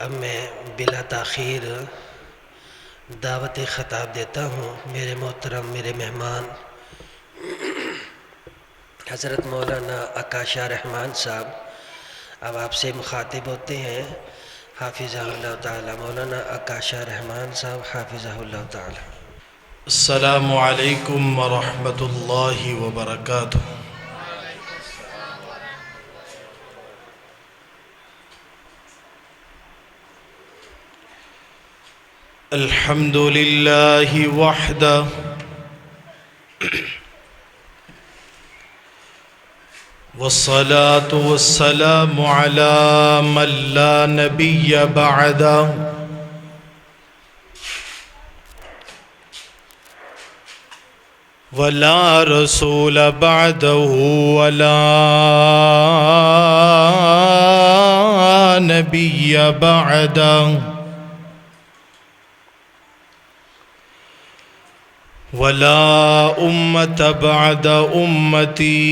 اب میں بلا تاخیر دعوت خطاب دیتا ہوں میرے محترم میرے مہمان حضرت مولانا عکاشہ رحمان صاحب اب آپ سے مخاطب ہوتے ہیں۔ حافظہ اللہ تعالی مولانا عکاشہ رحمان صاحب حافظہ اللہ تعالی۔ السلام علیکم ورحمۃ اللہ وبرکاتہ۔ الحمد للہ وحدہ والصلاة والسلام على من لا نبی بعدہ ولا رسول بعدہ ولا نبی بعدہ ولا امت بعد امتی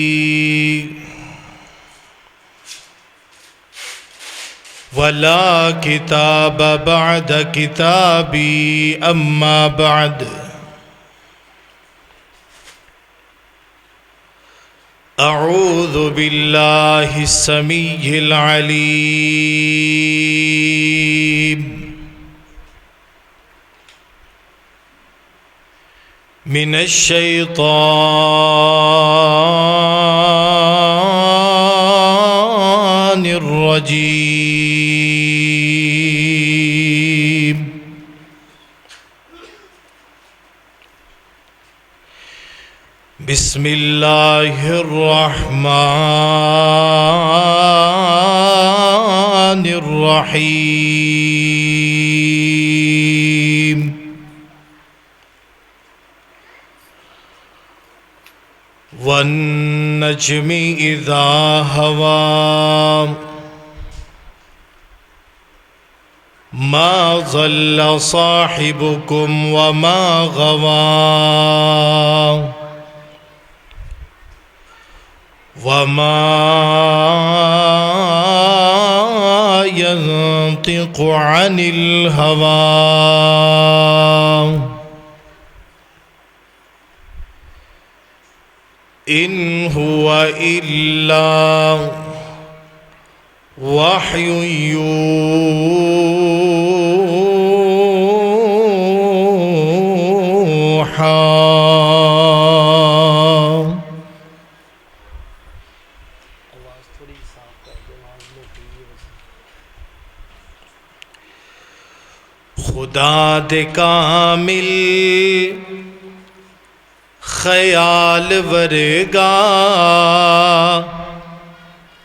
ولا کتاب بعد کتابی اما بعد اعوذ باللہ السمیع العلیم من الشیطان الرجیم بسم اللہ الرحمن الرحیم والنجم اذا هوى ما ضل صاحبكم وما غوى وما ينطق عن الهوى إن هو إلا وحي يوحى خدا دے کامل خیال ورگا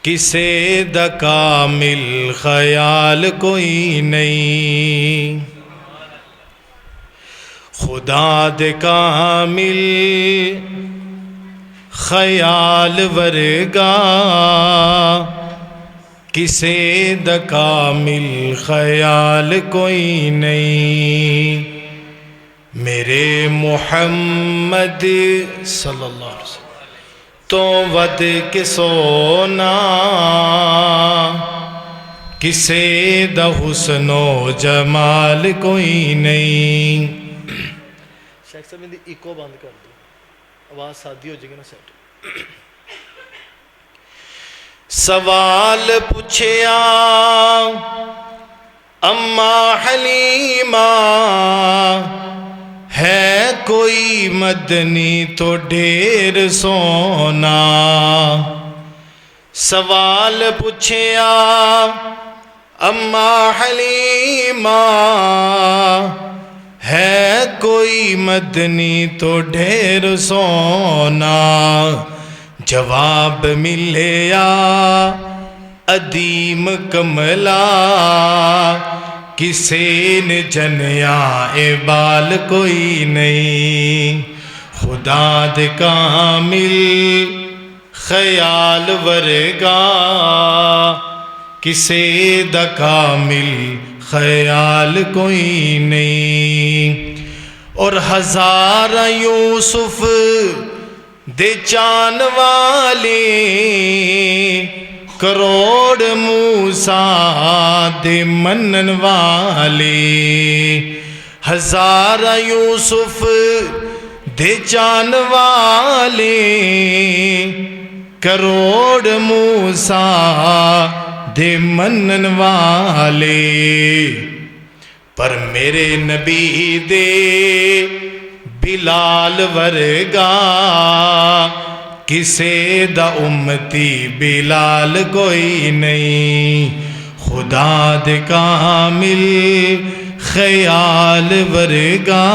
کسے دا کامل خیال کوئی نہیں، خدا دے کامل خیال ورگا کسے دا کامل خیال کوئی نہیں، میرے محمد صلی اللہ علیہ وسلم تو ود کے سونا کسے دا حسن و جمال کوئی نہیں۔ شیخ صاحب میں ایکو بند کر دو، آواز سادھی ہو جائے گی نا سیٹ۔ سوال پوچھیا اما حلیمہ ہے کوئی مدنی تو ڈھیر سونا، سوال پوچھیا اما حلیمہ ہے کوئی مدنی تو ڈھیر سونا، جواب ملیا ادیم کملا کسے نے جنیا بال کوئی نہیں، خدا دے کامل خیال ورگا کسے دا کامل خیال کوئی نہیں، اور ہزار یوسف دے چان والے کروڑ موسیٰ دے منن والے، ہزار یوسف دے جان والے، کروڑ موسیٰ دے منن والے، پر میرے نبی دے بلال ورگا کسے دا امتی بلال کوئی نہیں، خدا دے کامل خیال ورگا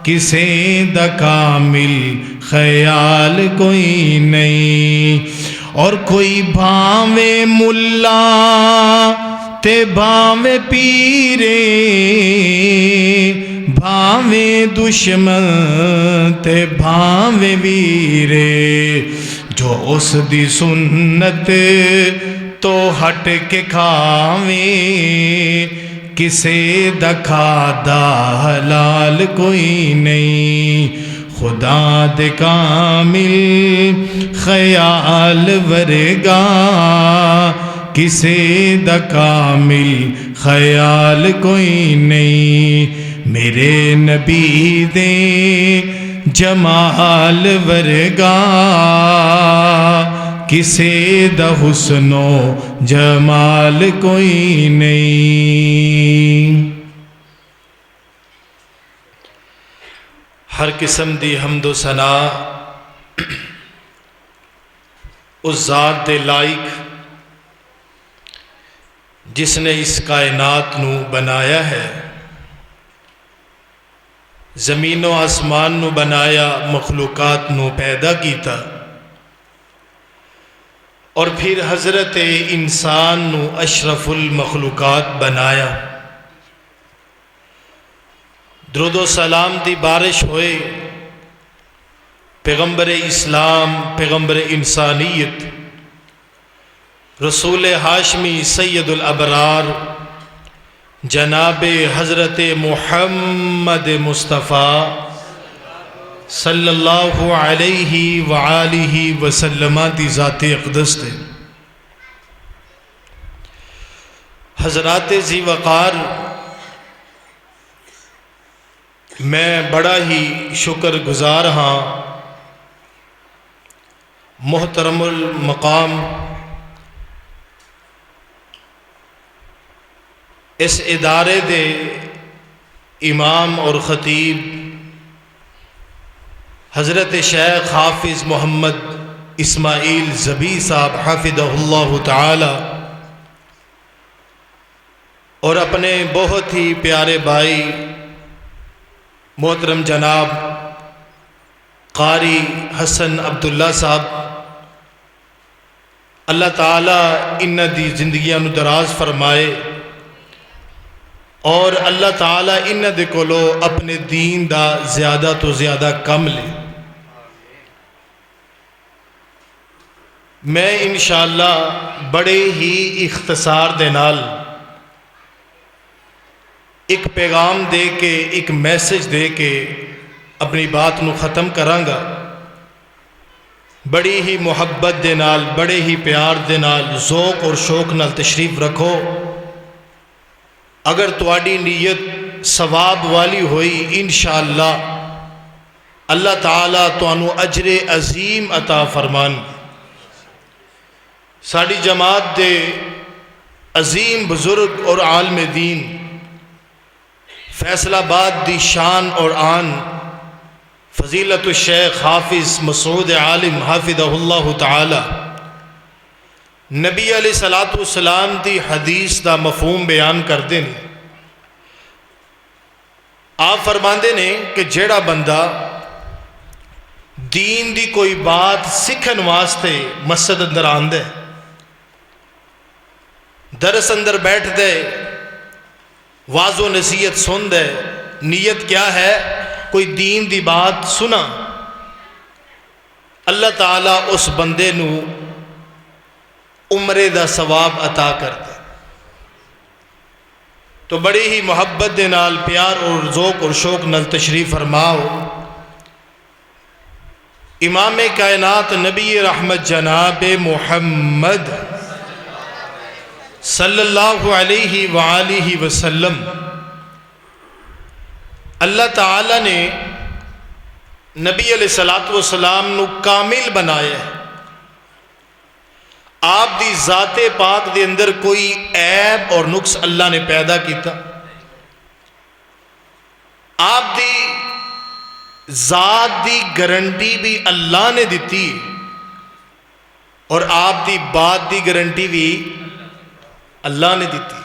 کسے دا کامل خیال کوئی نہیں۔ اور کوئی بھاویں ملا تے بھاویں پیرے، بھاویں دشمن تے بھاویں ویرے، جو اس دی سنت تو ہٹ کے کھاویں، کسے دا کھادا حلال کوئی نہیں، خدا دے کامل خیال ورگا کسے دا کامل خیال کوئی نہیں، میرے نبی دے جمال ورگا کسے دا حسن و جمال کوئی نہیں۔ ہر قسم دی حمد و ثنا اس ذات دے لائق جس نے اس کائنات نو بنایا ہے، زمین و آسمان نو بنایا، مخلوقات نو پیدا کیتا، اور پھر حضرت انسان نو اشرف المخلوقات بنایا۔ درود و سلام دی بارش ہوئے پیغمبر اسلام، پیغمبر انسانیت، رسول ہاشمی سید الابرار جناب حضرت محمد مصطفیٰ صلی اللہ علیہ وآلہ وسلم دی ذات اقدس تے۔ حضرات ذی وقار، میں بڑا ہی شکر گزار ہاں محترم المقام اس ادارے دے امام اور خطیب حضرت شیخ حافظ محمد اسماعیل زبی صاحب حفظہ اللہ تعالی، اور اپنے بہت ہی پیارے بھائی محترم جناب قاری حسن عبداللہ صاحب، اللہ تعالیٰ انہ دی زندگیاں نو دراز فرمائے، اور اللہ تعالیٰ انہ دے کولو اپنے دین دا زیادہ تو زیادہ کم لے۔ میں انشاءاللہ بڑے ہی اختصار دے نال ایک پیغام دے کے، ایک میسج دے کے اپنی بات نو ختم کرانگا۔ بڑی ہی محبت دے نال، بڑے ہی پیار دے نال، ذوق اور شوق نال تشریف رکھو۔ اگر تواڈی نیت ثواب والی ہوئی، انشاءاللہ اللہ تعالیٰ تانوں اجر عظیم عطا فرمان۔ ساڑی جماعت دے عظیم بزرگ اور عالم دین، فیصل آباد دی شان اور آن، فضیلت الشیخ حافظ مسعود عالم حافظہ اللہ تعالی، نبی علیہ السلام دی حدیث دا مفہوم بیان کردے نے۔ آپ فرماندے نے کہ جیڑا بندہ دین دی کوئی بات سکھن واسطے مسجد اندر آندے، درس اندر بیٹھ دے، واعظ و نصیحت سن دے، نیت کیا ہے؟ کوئی دین دی بات سنا، اللہ تعالیٰ اس بندے نو عمرے دا ثواب عطا کر دے۔ تو بڑی ہی محبت دے نال، پیار اور ذوق اور شوق نال تشریف فرماؤ۔ امام کائنات نبی رحمت جناب محمد صلی اللہ علیہ وآلہ وسلم اللہ تعالی نے نبی علیہ الصلوۃ والسلام نو کامل بنایا ہے. آپ دی ذات پاک دے اندر کوئی عیب اور نقص اللہ نے پیدا کیتا. آپ دی ذات دی گارنٹی بھی اللہ نے دیتی اور آپ دی بات دی گارنٹی بھی اللہ نے دیتی.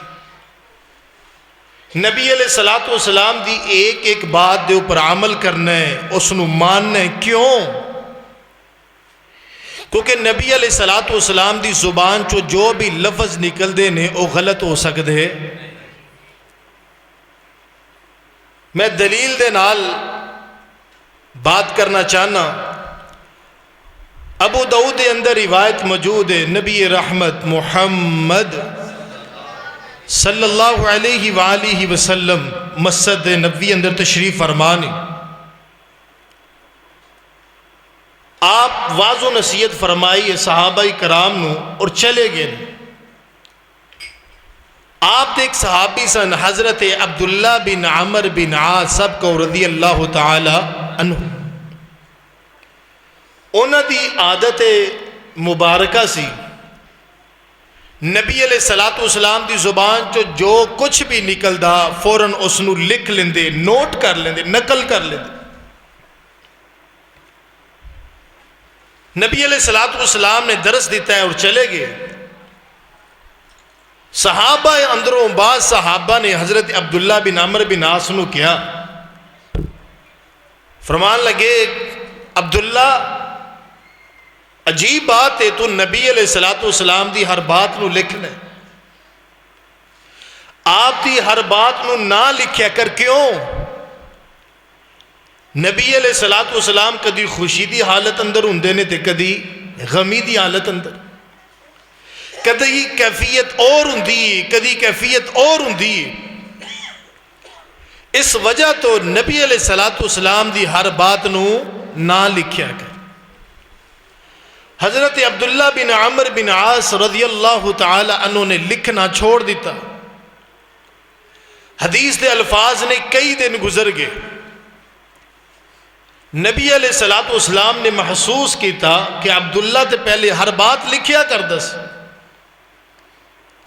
نبی علیہ الصلوۃ والسلام دی ایک ایک بات دے اوپر عمل کرنا ہے, اس نو ماننا ہے. کیوں؟ کیونکہ نبی علیہ الصلوۃ والسلام دی زبان چو جو بھی لفظ نکل دے نے وہ غلط ہو سکتے ہیں. میں دلیل دے نال بات کرنا چاہنا. ابو داؤد دے اندر روایت موجود ہے, نبی رحمت محمد صلی اللہ علیہ وآلہ وسلم مسجد نبوی اندر تشریف فرمانے. آپ واضح و نصیحت فرمائی صحابہ کرام نو اور چلے گئے. آپ ایک صحابی سن حضرت عبداللہ بن عمر بن عاص سب کو رضی اللہ تعالی عنہ. انہاں دی عادت مبارکہ سی نبی علیہ الصلوۃ والسلام دی زبان چو جو کچھ بھی نکلدا فوراً اس نو لکھ لیندے, نوٹ کر لیندے, نقل کر لیندے. نبی علیہ الصلوۃ والسلام نے درس دیتا ہے اور چلے گئے. صحابہ اندروں بعض صحابہ نے حضرت عبداللہ بن عمر بن عاص نو کیا, فرمان لگے عبداللہ عجیب بات ہے, تو نبی علیہ الصلوۃ والسلام دی ہر بات نو لکھنا ہے, آپ دی ہر بات نو نہ لکھیا کر. کیوں؟ نبی علیہ الصلوۃ والسلام کدی خوشی دی حالت اندر ہوندے نے تے کدی غمی دی حالت اندر, کدی کیفیت اور ہوندی کدی کیفیت اور ہوندی. اس وجہ تو نبی علیہ الصلوۃ والسلام دی ہر بات نو نہ لکھیا کر. حضرت عبداللہ بن عمر بن عاص رضی اللہ تعالی عنہ نے لکھنا چھوڑ دیتا. حدیث دے الفاظ نے کئی دن گزر گئے. نبی علیہ الصلوۃ والسلام نے محسوس کیتا کہ عبداللہ تے پہلے ہر بات لکھیا کر دس,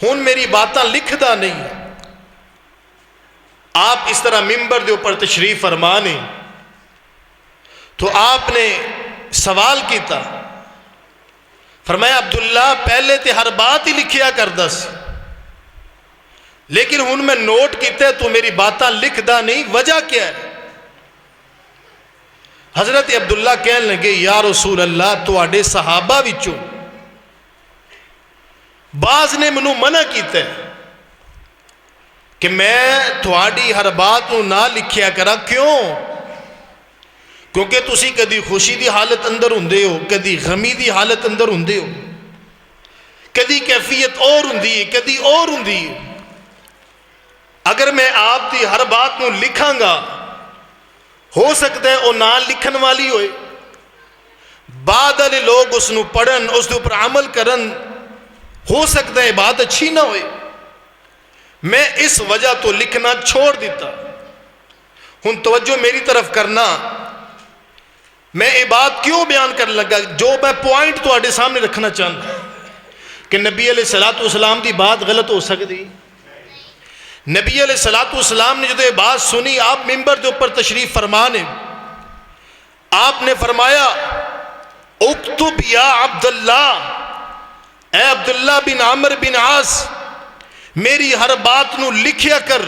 ہن میری باتاں لکھدا نہیں. آپ اس طرح ممبر دے اوپر تشریف فرمانے تو آپ نے سوال کیتا, فرمایا عبداللہ پہلے تے ہر بات ہی لکھیا کر دس, لیکن ہن میں نوٹ کیتا ہے تو میری باتاں لکھدا نہیں, وجہ کیا ہے؟ حضرت عبداللہ کہنے لگے یا رسول اللہ تواڈے صحابہ وچوں بعض نے منو منع کیتا ہے کہ میں تواڈی ہر بات نو نہ لکھیا کرا. کیوں؟ کیونکہ تسی کدی خوشی دی حالت اندر ہوندے ہو, کدی غمی دی حالت اندر ہوندے ہو, کدی کیفیت اور ہوندی ہے کدی اور ہوندی ہے. اگر میں آپ دی ہر بات نو لکھاں گا ہو سکتا ہے وہ نہ لکھن والی ہوئے, بعد والے لوگ اس نو پڑھن اس دے اوپر عمل کرن, ہو سکتا ہے بات اچھی نہ ہوئے. میں اس وجہ تو لکھنا چھوڑ دیتا. ہن توجہ میری طرف کرنا, میں یہ بات کیوں بیان کرنے لگا, جو میں پوائنٹ تواڈے سامنے رکھنا چاہتا کہ نبی علیہ الصلوۃ والسلام دی بات غلط ہو سکتی. نبی علیہ الصلوۃ والسلام نے جو یہ بات سنی, آپ ممبر دے اوپر تشریف فرمانے, آپ نے فرمایا اکتب یا عبداللہ, اے عبداللہ بن عمر بن عاص میری ہر بات نو لکھیا کر.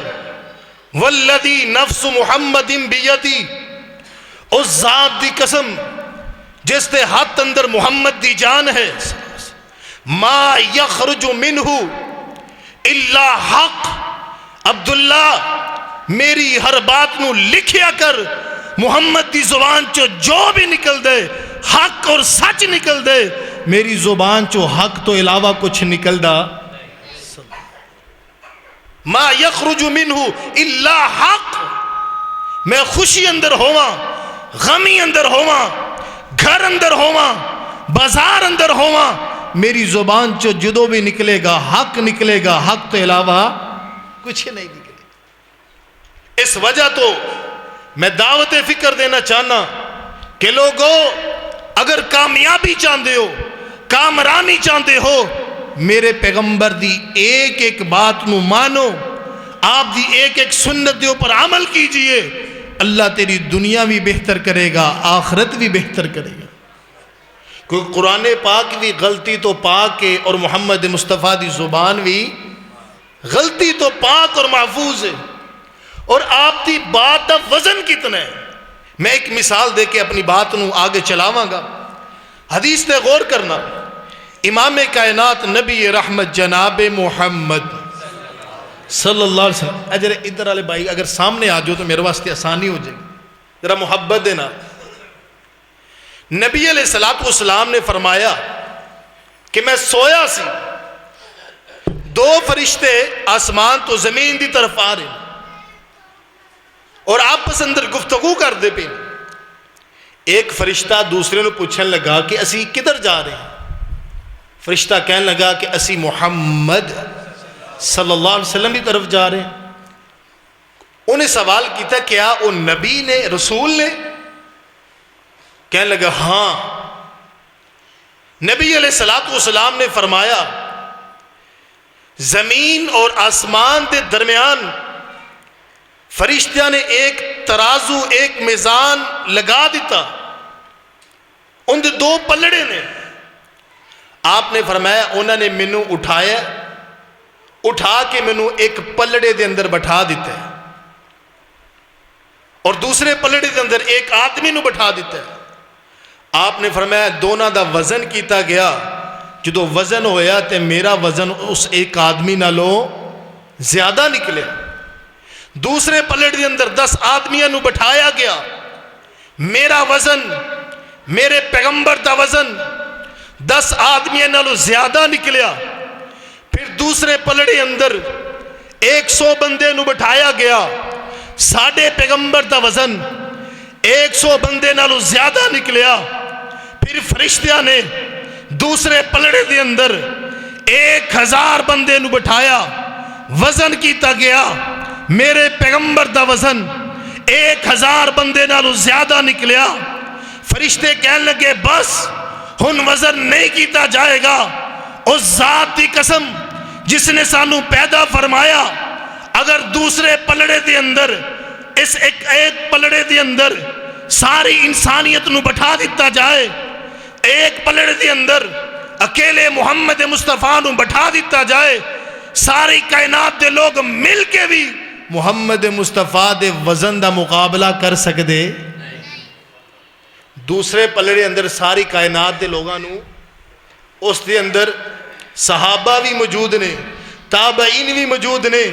والذی نفس محمد بیدی, اس ذات دی قسم جس دے ہاتھ اندر محمد دی جان ہے, ما یخرج منہ الا حق. عبداللہ میری ہر بات نو لکھیا کر, محمد دی زبان چو جو بھی نکل دے حق اور سچ نکل دے, میری زبان چو حق تو علاوہ کچھ نکل دا. ما یخرج منہ الا حق. میں خوشی اندر ہوا, غمی اندر ہوا, گھر اندر ہوا بازار اندر ہوا میری زبان چو جدو بھی نکلے گا حق نکلے گا، حق تو علاوہ کچھ نہیں نکلے گا۔ اس وجہ تو میں دعوت فکر دینا چاہنا کہ لوگوں اگر کامیابی چاہتے ہو، کامرانی چاہتے ہو، میرے پیغمبر دی ایک ایک بات نو مانو، آپ دی ایک ایک سنت دے اوپر عمل کیجئے، اللہ تیری دنیا بھی بہتر کرے گا، آخرت بھی بہتر کرے گا۔ کیونکہ قرآن پاک بھی غلطی تو پاک ہے اور محمد مصطفیٰ دی زبان بھی غلطی تو پاک اور محفوظ ہے، اور آپ دی بات دا وزن کتنا ہے۔ میں ایک مثال دے کے اپنی بات نو آگے چلاواں گا۔ حدیث تے غور کرنا، امام کائنات نبی رحمت جناب محمد صلی اللہ علیہ وسلم، اجر ادھر والے بھائی اگر سامنے آ جاؤ تو میرے واسطے آسانی ہو جائے گی، ذرا محبت دینا۔ نبی علیہ السلام نے فرمایا کہ میں سویا سی، دو فرشتے آسمان تو زمین دی طرف آ رہے اور آپس اندر گفتگو کر دے پہ۔ ایک فرشتہ دوسرے نے پوچھنے لگا کہ اسی کدھر جا رہے ہیں؟ فرشتہ کہنے لگا کہ اسی محمد صلی اللہ علیہ وسلم کی طرف جا رہے ہیں۔ انہیں سوال کیتا کیا وہ نبی نے، رسول نے؟ کہنے لگا ہاں۔ نبی علیہ السلام نے فرمایا زمین اور آسمان کے درمیان فرشتیاں نے ایک ترازو، ایک میزان لگا دیتا، ان دے دو پلڑے نے۔ آپ نے فرمایا انہوں نے مینوں اٹھایا، اٹھا کے مینوں ایک پلڑے دے اندر بٹھا دیتا ہے اور دوسرے پلڑے دے اندر ایک آدمی نو بٹھا دیتا ہے۔ آپ نے فرمایا دونوں دا وزن کیتا گیا، جدو وزن ہویا تے میرا وزن اس ایک آدمی نالوں زیادہ نکلے۔ دوسرے پلڑے دے اندر 10 آدمیاں نو بٹھایا گیا، میرا وزن، میرے پیغمبر دا وزن 10 آدمیاں نالوں زیادہ نکلیا۔ پھر دوسرے پلڑے اندر 100 بندے نو بٹھایا گیا، ساڑھے پیغمبر دا وزن 100 بندے نالوں زیادہ نکلیا۔ پھر فرشتیاں نے دوسرے پلڑے دے اندر 1000 بندے نو بٹھایا، وزن کیتا گیا، میرے پیغمبر دا وزن 1000 بندے نالوں زیادہ نکلیا۔ فرشتے کہنے لگے بس ہن وزن نہیں کیتا جائے گا، اس ذات دی قسم جس نے سانو پیدا فرمایا، اگر دوسرے پلڑے دے اندر اس ایک پلڑے دے اندر ساری انسانیت نو بٹھا دیتا جائے، ایک پلڑے دے اندر اکیلے محمد مصطفیٰ نو بٹھا دیتا جائے، ساری کائنات دے لوگ مل کے بھی محمد مصطفیٰ دے وزن دا مقابلہ کر سکتے؟ دوسرے پلڑے اندر ساری کائنات دے لوگاں نو، اس دے اندر صحابہ بھی موجود نے، تابعین بھی موجود نے،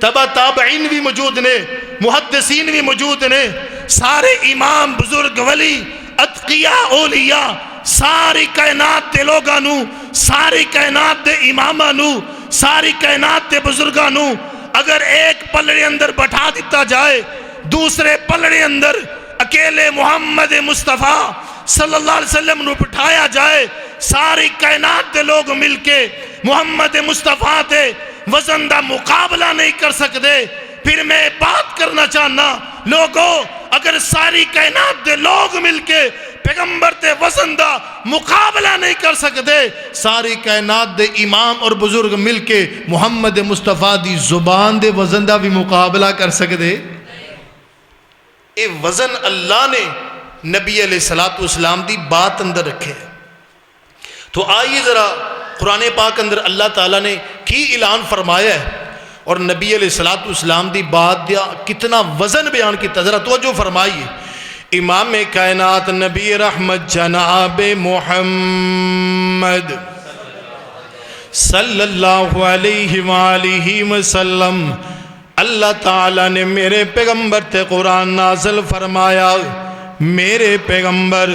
تبع تابعین بھی موجود نے، محدثین بھی موجود نے، سارے امام، بزرگ، ولی، اتقیاء، اولیاء، ساری کائنات دے لوگاں نو، ساری کائنات دے اماماں نو، ساری کائنات دے بزرگاں نو اگر ایک پلڑے اندر بٹھا دیتا جائے، دوسرے پلڑے اندر اکیلے محمد مصطفیٰ صلی اللہ علیہ وسلم نو بٹھایا جائے، ساری کائنات دے لوگ مل کے محمد مصطفیٰ دے وزن دا مقابلہ نہیں کر سکتے۔ پھر میں بات کرنا چاہنا لوگوں، اگر ساری کائنات دے لوگ مل کے پیغمبر دے وزن دا مقابلہ نہیں کر سکتے، ساری کائنات دے امام اور بزرگ مل کے محمد مصطفیٰ دی زبان دے وزن دا بھی مقابلہ کر سکتے؟ اے وزن اللہ نے نبی علیہ السلام دی بات اندر رکھے۔ تو آئیے ذرا قرآن پاک اندر اللہ تعالیٰ نے کی اعلان فرمایا ہے اور نبی علیہ السلام دی بات دیا کتنا وزن بیان کیتا، ذرا توجہ فرمائیے۔ امام کائنات نبی رحمت جناب محمد صلی اللہ علیہ وآلہ وسلم، اللہ تعالیٰ نے میرے پیغمبر تے قرآن نازل فرمایا، میرے پیغمبر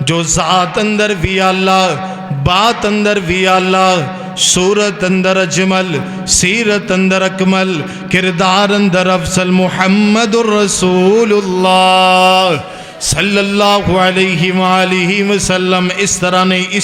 جو ذات اندر بھی اللہ، بات اندر بھی اللہ، صورت اندر اجمل، سیرت اندر اکمل، کردار اندر افضل، محمد الرسول اللہ صلی اللہ علیہ وآلہ وسلم اس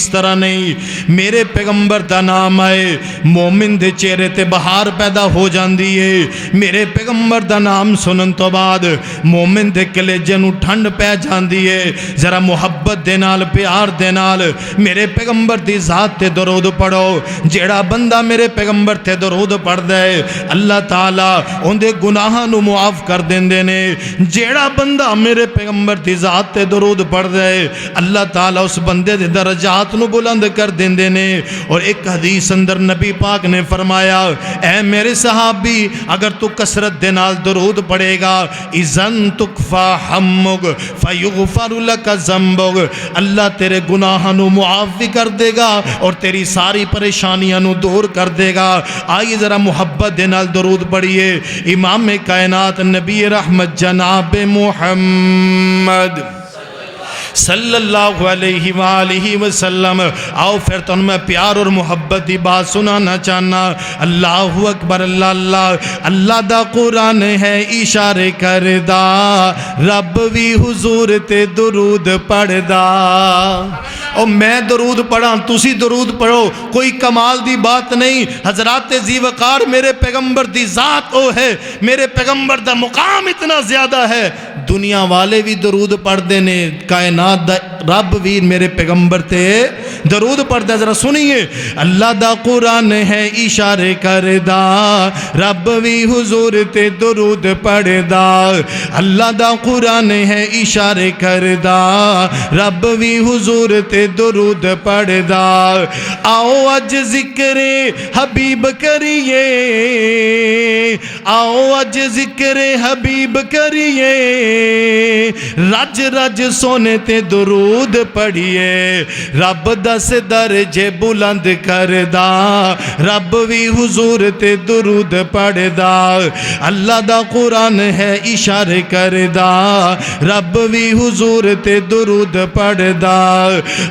طرح نہیں میرے پیغمبر دا نام آئے مومن دے چہرے تے بہار پیدا ہو جاندی ہے میرے پیغمبر دا نام سنن تو بعد مومن دے کلیجے نو ٹھنڈ پہ جاندی ہے ذرا محبت دے نال پیار دے نال میرے پیغمبر دی ذات تے درود پڑھو جیڑا بندہ میرے پیغمبر تے درود پڑھ دے اللہ تعالیٰ ان دے گناہاں نو معاف کر دیندے نے جیڑا بندہ میرے پیغمبر دی ذات تے درود پڑھ دے اللہ تعالیٰ اس بندے دے درجات نو بلند کر دیندے نے اور ایک حدیث اندر نبی پاک نے فرمایا اے میرے صحابی اگر تو کثرت دے نال درود پڑھے گا اذن تکفا حمگ فیغفر لک ذنبگ اللہ تیرے گناہاں نو معاف بھی کر دے گا اور تیری ساری پریشانیاں نو دور کر دے گا آئیے ذرا محبت دے نال درود پڑھیے امام کائنات نبی رحمت جناب محمد صلی اللہ علیہ وآلہ وسلم آؤ پھر تو میں پیار اور محبت دی بات سنانا چاہنا اللہ اکبر اللہ اللہ اللہ دا قرآن ہے اشارے کردہ رب بھی حضور تے درود پڑھدا اور میں درود پڑھا تسی درود پڑھو کوئی کمال دی بات نہیں حضرات ذی وقار میرے پیغمبر دی ذات او ہے میرے پیغمبر دا مقام اتنا زیادہ ہے دنیا والے بھی درود پڑھ دینے کائنات دا رب بھی میرے پیغمبر تے درود پڑھ دے ذرا سنیے اللہ دا قرآن ہے اشارے کردہ رب بھی حضور تے درود پڑھ دا اللہ دا قرآن ہے اشارے کردہ رب بھی حضور تے درود پڑھ دا آؤ اج ذکر حبیب کریے آؤ اج ذکر حبیب کریے رج رج سونے تے درود پڑھیے رب دس درجے بلند کردہ رب بھی حضور تے درود پڑھدا اللہ دا قرآن ہے اشارے کردہ رب بھی حضور تے درود پڑھدا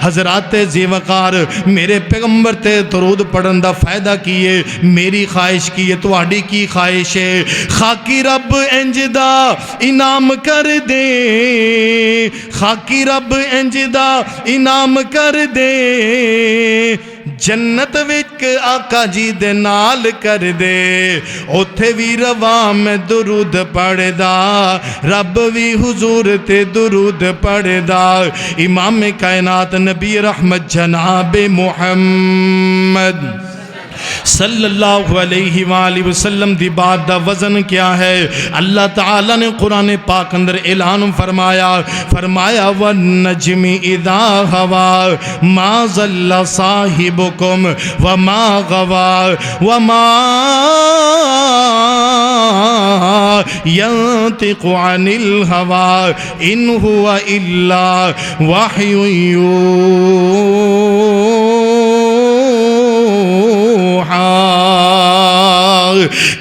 حضرات ذی وقار میرے پیغمبر تے درود پڑھن دا فائدہ کیے میری خواہش کیے تواڈی کی خواہش ہے خاکی رب انج دا انعام کر دے خاکی رب انج دا انعام کر دے جنت وچ آقا جی دے نال کر دے اوتھے بھی رواں میں درود پڑھدا رب بھی حضور تے درود پڑھدا امام کائنات نبی رحمت جناب محمد صلی اللہ علیہ وآلہ وسلم دی بات دا وزن کیا ہے اللہ تعالیٰ نے قرآن پاک اندر اعلان فرمایا وَالنَّجْمِ إِذَا هَوَى مَا ضَلَّ صَاحِبُكُمْ وَمَا غَوَى وَمَا يَنْطِقُ عَنِ الْهَوَى إِنْ هُوَ إِلَّا وَحْيٌ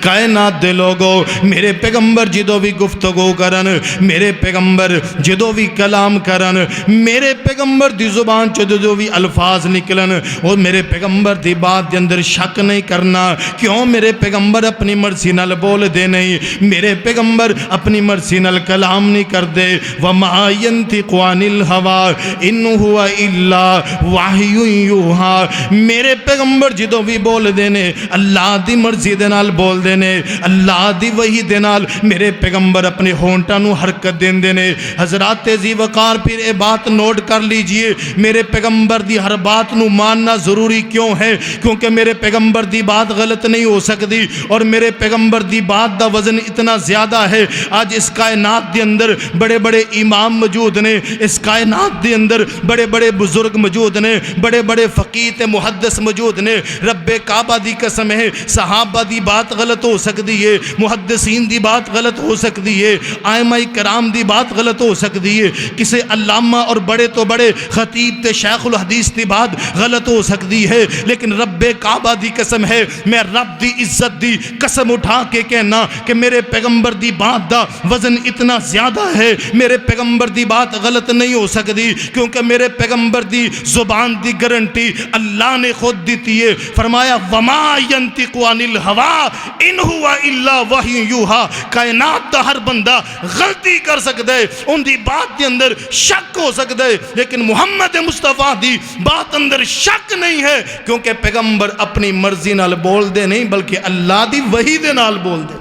کائنات دے لوگو میرے پیغمبر جدو بھی گفتگو کرن میرے پیغمبر جدو بھی کلام کرن میرے پیغمبر دی زبان جدو بھی الفاظ نکلن اور میرے پیغمبر دی بات دے اندر شک نہیں کرنا کیوں میرے پیغمبر اپنی مرضی نال بول دے نہیں میرے پیغمبر اپنی مرضی نال کلام نہیں کر دے وَمَا يَنْتِقُ عَنِ الْهَوَى إِنْ هُوَ إِلَّا وَحْيٌ يُوحَىٰ میرے پیغمبر جدو بھی بول دینے اللہ دی مرضی دے نال بول دینے اللہ دی وحی دے نال میرے پیغمبر اپنے ہونٹاں نو حرکت دین دینے حضرات ذی وقار پھر اے بات نوٹ کر لیجئے میرے پیغمبر دی ہر بات نو ماننا ضروری کیوں ہے کیونکہ میرے پیغمبر دی بات غلط نہیں ہو سکتی اور میرے پیغمبر دی بات دا وزن اتنا زیادہ ہے آج اس کائنات دے اندر بڑے بڑے امام موجود نے اس کائنات دے اندر بڑے بڑے بزرگ موجود نے بڑے بڑے فقیہ تے محدث موجود نے رب کعبہ دی قسم ہے صحابہ دی بات غلط ہو سکتی ہے محدثین دی بات غلط ہو سکتی ہے ائمہ کرام دی بات غلط ہو سکتی ہے کسی علامہ اور بڑے تو بڑے خطیب تے شیخ الحدیث دی بات غلط ہو سکتی ہے لیکن رب کعبہ دی قسم ہے میں رب دی عزت دی قسم اٹھا کے کہنا کہ میرے پیغمبر دی بات دا وزن اتنا زیادہ ہے میرے پیغمبر دی بات غلط نہیں ہو سکتی کیونکہ میرے پیغمبر دی زبان دی گارنٹی اللہ نے خود دیتی ہے فرمایا وما ينطق عن الهوى ان ہوا الا وحی یوحا، کائنات دا ہر بندہ غلطی کر سکتا ہے، ان دی بات دے اندر شک ہو سکتا ہے، لیکن محمد مصطفیٰ دی بات اندر شک نہیں ہے، کیونکہ پیغمبر اپنی مرضی نال بول دے نہیں بلکہ اللہ دی وحی دے نال بول دے۔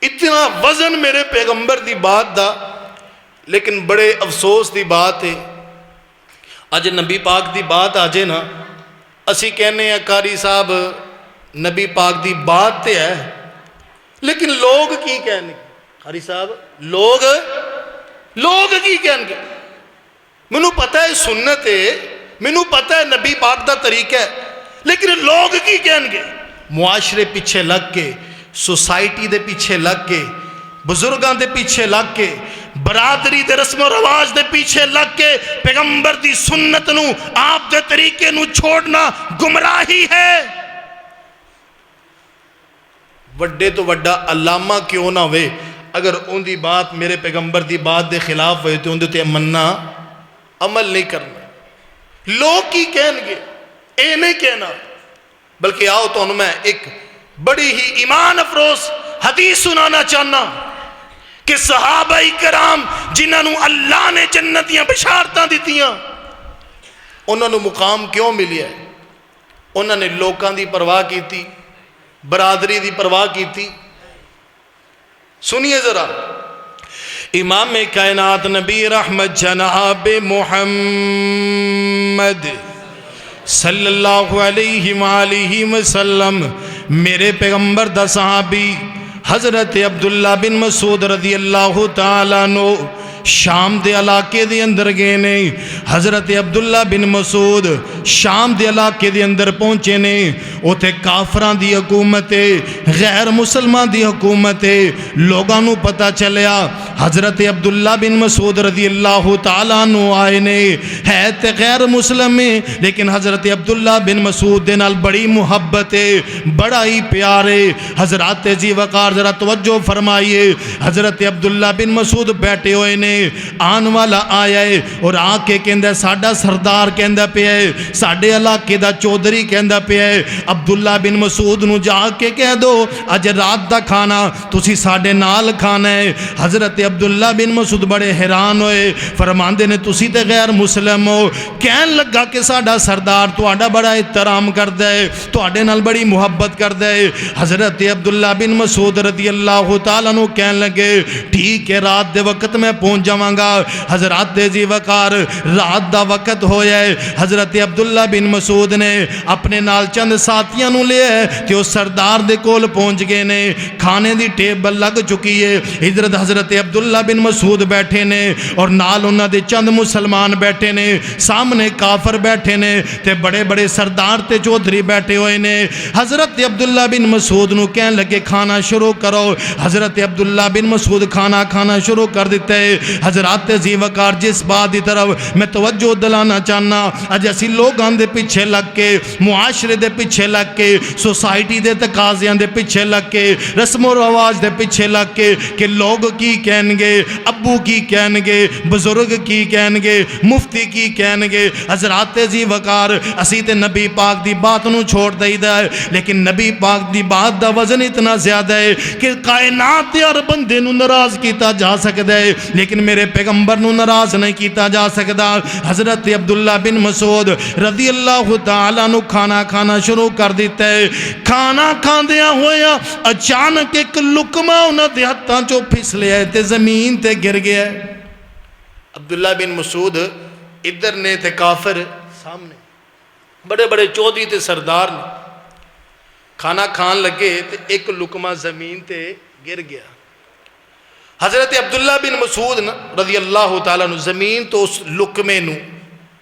اتنا وزن میرے پیغمبر دی بات دا، لیکن بڑے افسوس دی بات ہے اج نبی پاک دی بات آ جائے نا، اسی کہنے ہیں قاری صاحب نبی پاک دی بات تے ہے، لیکن لوگ کی کہنے قاری صاحب لوگ کی کہنے؟ منو پتہ ہے سنت ہے، منو پتہ ہے نبی پاک دا طریقہ ہے، لیکن لوگ کی کہنے؟ معاشرے پیچھے لگ کے، سوسائٹی دے پیچھے لگ کے، بزرگاں دے پیچھے لگ کے، برادری دے رسم و رواج دے پیچھے لگ کے پیغمبر دی سنت نو، آپ دے طریقے نو چھوڑنا گمراہی ہے۔ وڈے تو وڈا علامہ کیوں نہ ہوئے، اگر ان دی بات میرے پیغمبر دی بات دے خلاف ہوئے تو ان دے مننا عمل نہیں کرنا۔ لوگ کی کہیں گے اے نہیں کہنا، بلکہ آؤ تو انہوں میں ایک بڑی ہی ایمان افروز حدیث سنانا چاہنا کہ صحابہ کرام جنہاں نو اللہ نے جنتیاں بشارتاں دیتیاں، انہاں نو مقام کیوں ملی ہے؟ انہاں نے لوکاں دی پرواہ کی تھی، برادری دی پرواہ کی تھی۔ سنیے ذرا، امام کائنات نبی رحمت جناب محمد صلی اللہ علیہ وآلہ وسلم، میرے پیغمبر دا صحابی حضرت عبداللہ بن مسعود رضی اللہ تعالیٰ عنہ شام دے علاقے دے اندر گئے نے۔ حضرت عبداللہ بن مسعود شام دے علاقے دے اندر پہنچے نے، اوتھے کافران دی حکومت غیر مسلمان دی حکومت، لوگاں نو پتہ چلیا حضرت عبداللہ بن مسعود رضی اللہ تعالیٰ عنہ آئے نے، ہے تے غیر مسلم میں لیکن حضرت عبداللہ بن مسعود دے نال بڑی محبت ہے، بڑا ہی پیار ہے۔ حضرات جی وقار ذرا توجہ فرمائیے، حضرت عبداللہ بن مسعود بیٹھے ہوئے نے، آن والا آیا ہے اور آ کے کہندا ساڈا سردار کہندا پیا ہے، ساڈے علاقے دا چودھری کہندا پیا ہے، عبداللہ بن مسعود نو جا کے کہہ دو اج رات دا کھانا تسی ساڈے نال کھانا ہے۔ حضرت عبداللہ بن مسعود بڑے حیران ہوئے، فرماندے نے تسی تے غیر مسلم ہو، کہن لگا کہ ساڈا سردار تہاڈا بڑا احترام کردا ہے، تہاڈے نال بڑی محبت کردا ہے۔ حضرت عبداللہ بن مسعود رضی اللہ تعالیٰ عنہ کہن لگے ٹھیک ہے رات دے وقت میں پہنچ جاواں گا۔ حضرات جی وقار رات دا وقت ہویا ہے، حضرت عبداللہ بن مسعود نے اپنے نال چند ساتھیاں نو لے تے او سردار دے کول پہنچ گئے نے، کھانے دی ٹیبل لگ چکی ہے، حضرت عبداللہ بن مسعود بیٹھے نے اور نال انہاں دے چند مسلمان بیٹھے نے، سامنے کافر بیٹھے نے تے بڑے بڑے سردار تے چودھری بیٹھے ہوئے نے۔ حضرت عبداللہ بن مسعود نو کہن لگے کھانا شروع کرو۔ حضرت عبداللہ بن مسعود کھانا شروع کر دیتا ہے۔ حضرات زی وقار جس بات دی طرف میں توجہ دلانا چاہنا، اج اسی لوگاں دے پیچھے لگ کے، معاشرے دے پیچھے لگ کے، سوسائٹی دے تقاضیاں دے پیچھے لگ کے، رسم و رواج دے پیچھے لگ کے کہ لوگ کی کہیں گے، ابو کی کہیں گے، بزرگ کی کہیں گے، مفتی کی کہیں گے۔ حضرات زی وقار اسی تے نبی پاک دی بات نو چھوڑ دئیدا ہے، لیکن نبی پاک دی بات دا وزن اتنا زیادہ ہے کہ کائنات دے ہر بندے نو ناراض کیتا جا سکدا ہے، لیکن میرے پیغمبر نو ناراض نہیں کیتا جا سکدا۔ حضرت عبداللہ بن مسعود رضی اللہ تعالیٰ نو کھانا شروع کر دیتا ہے۔ کھانا کھاندیاں ہویا اچانک ایک لقمہ انہاں دے ہتھاں چوں پھسلیا ہے تے زمین تے گر گیا ہے۔ عبداللہ بن مسعود ادھر نے تے کافر سامنے، بڑے بڑے چودھری تے سردار نے، کھانا کھان لگے تے ایک لقمہ زمین تے گر گیا۔ حضرت عبداللہ بن مسعود رضی اللہ تعالیٰ عنہ زمین تو اس لقمے نو،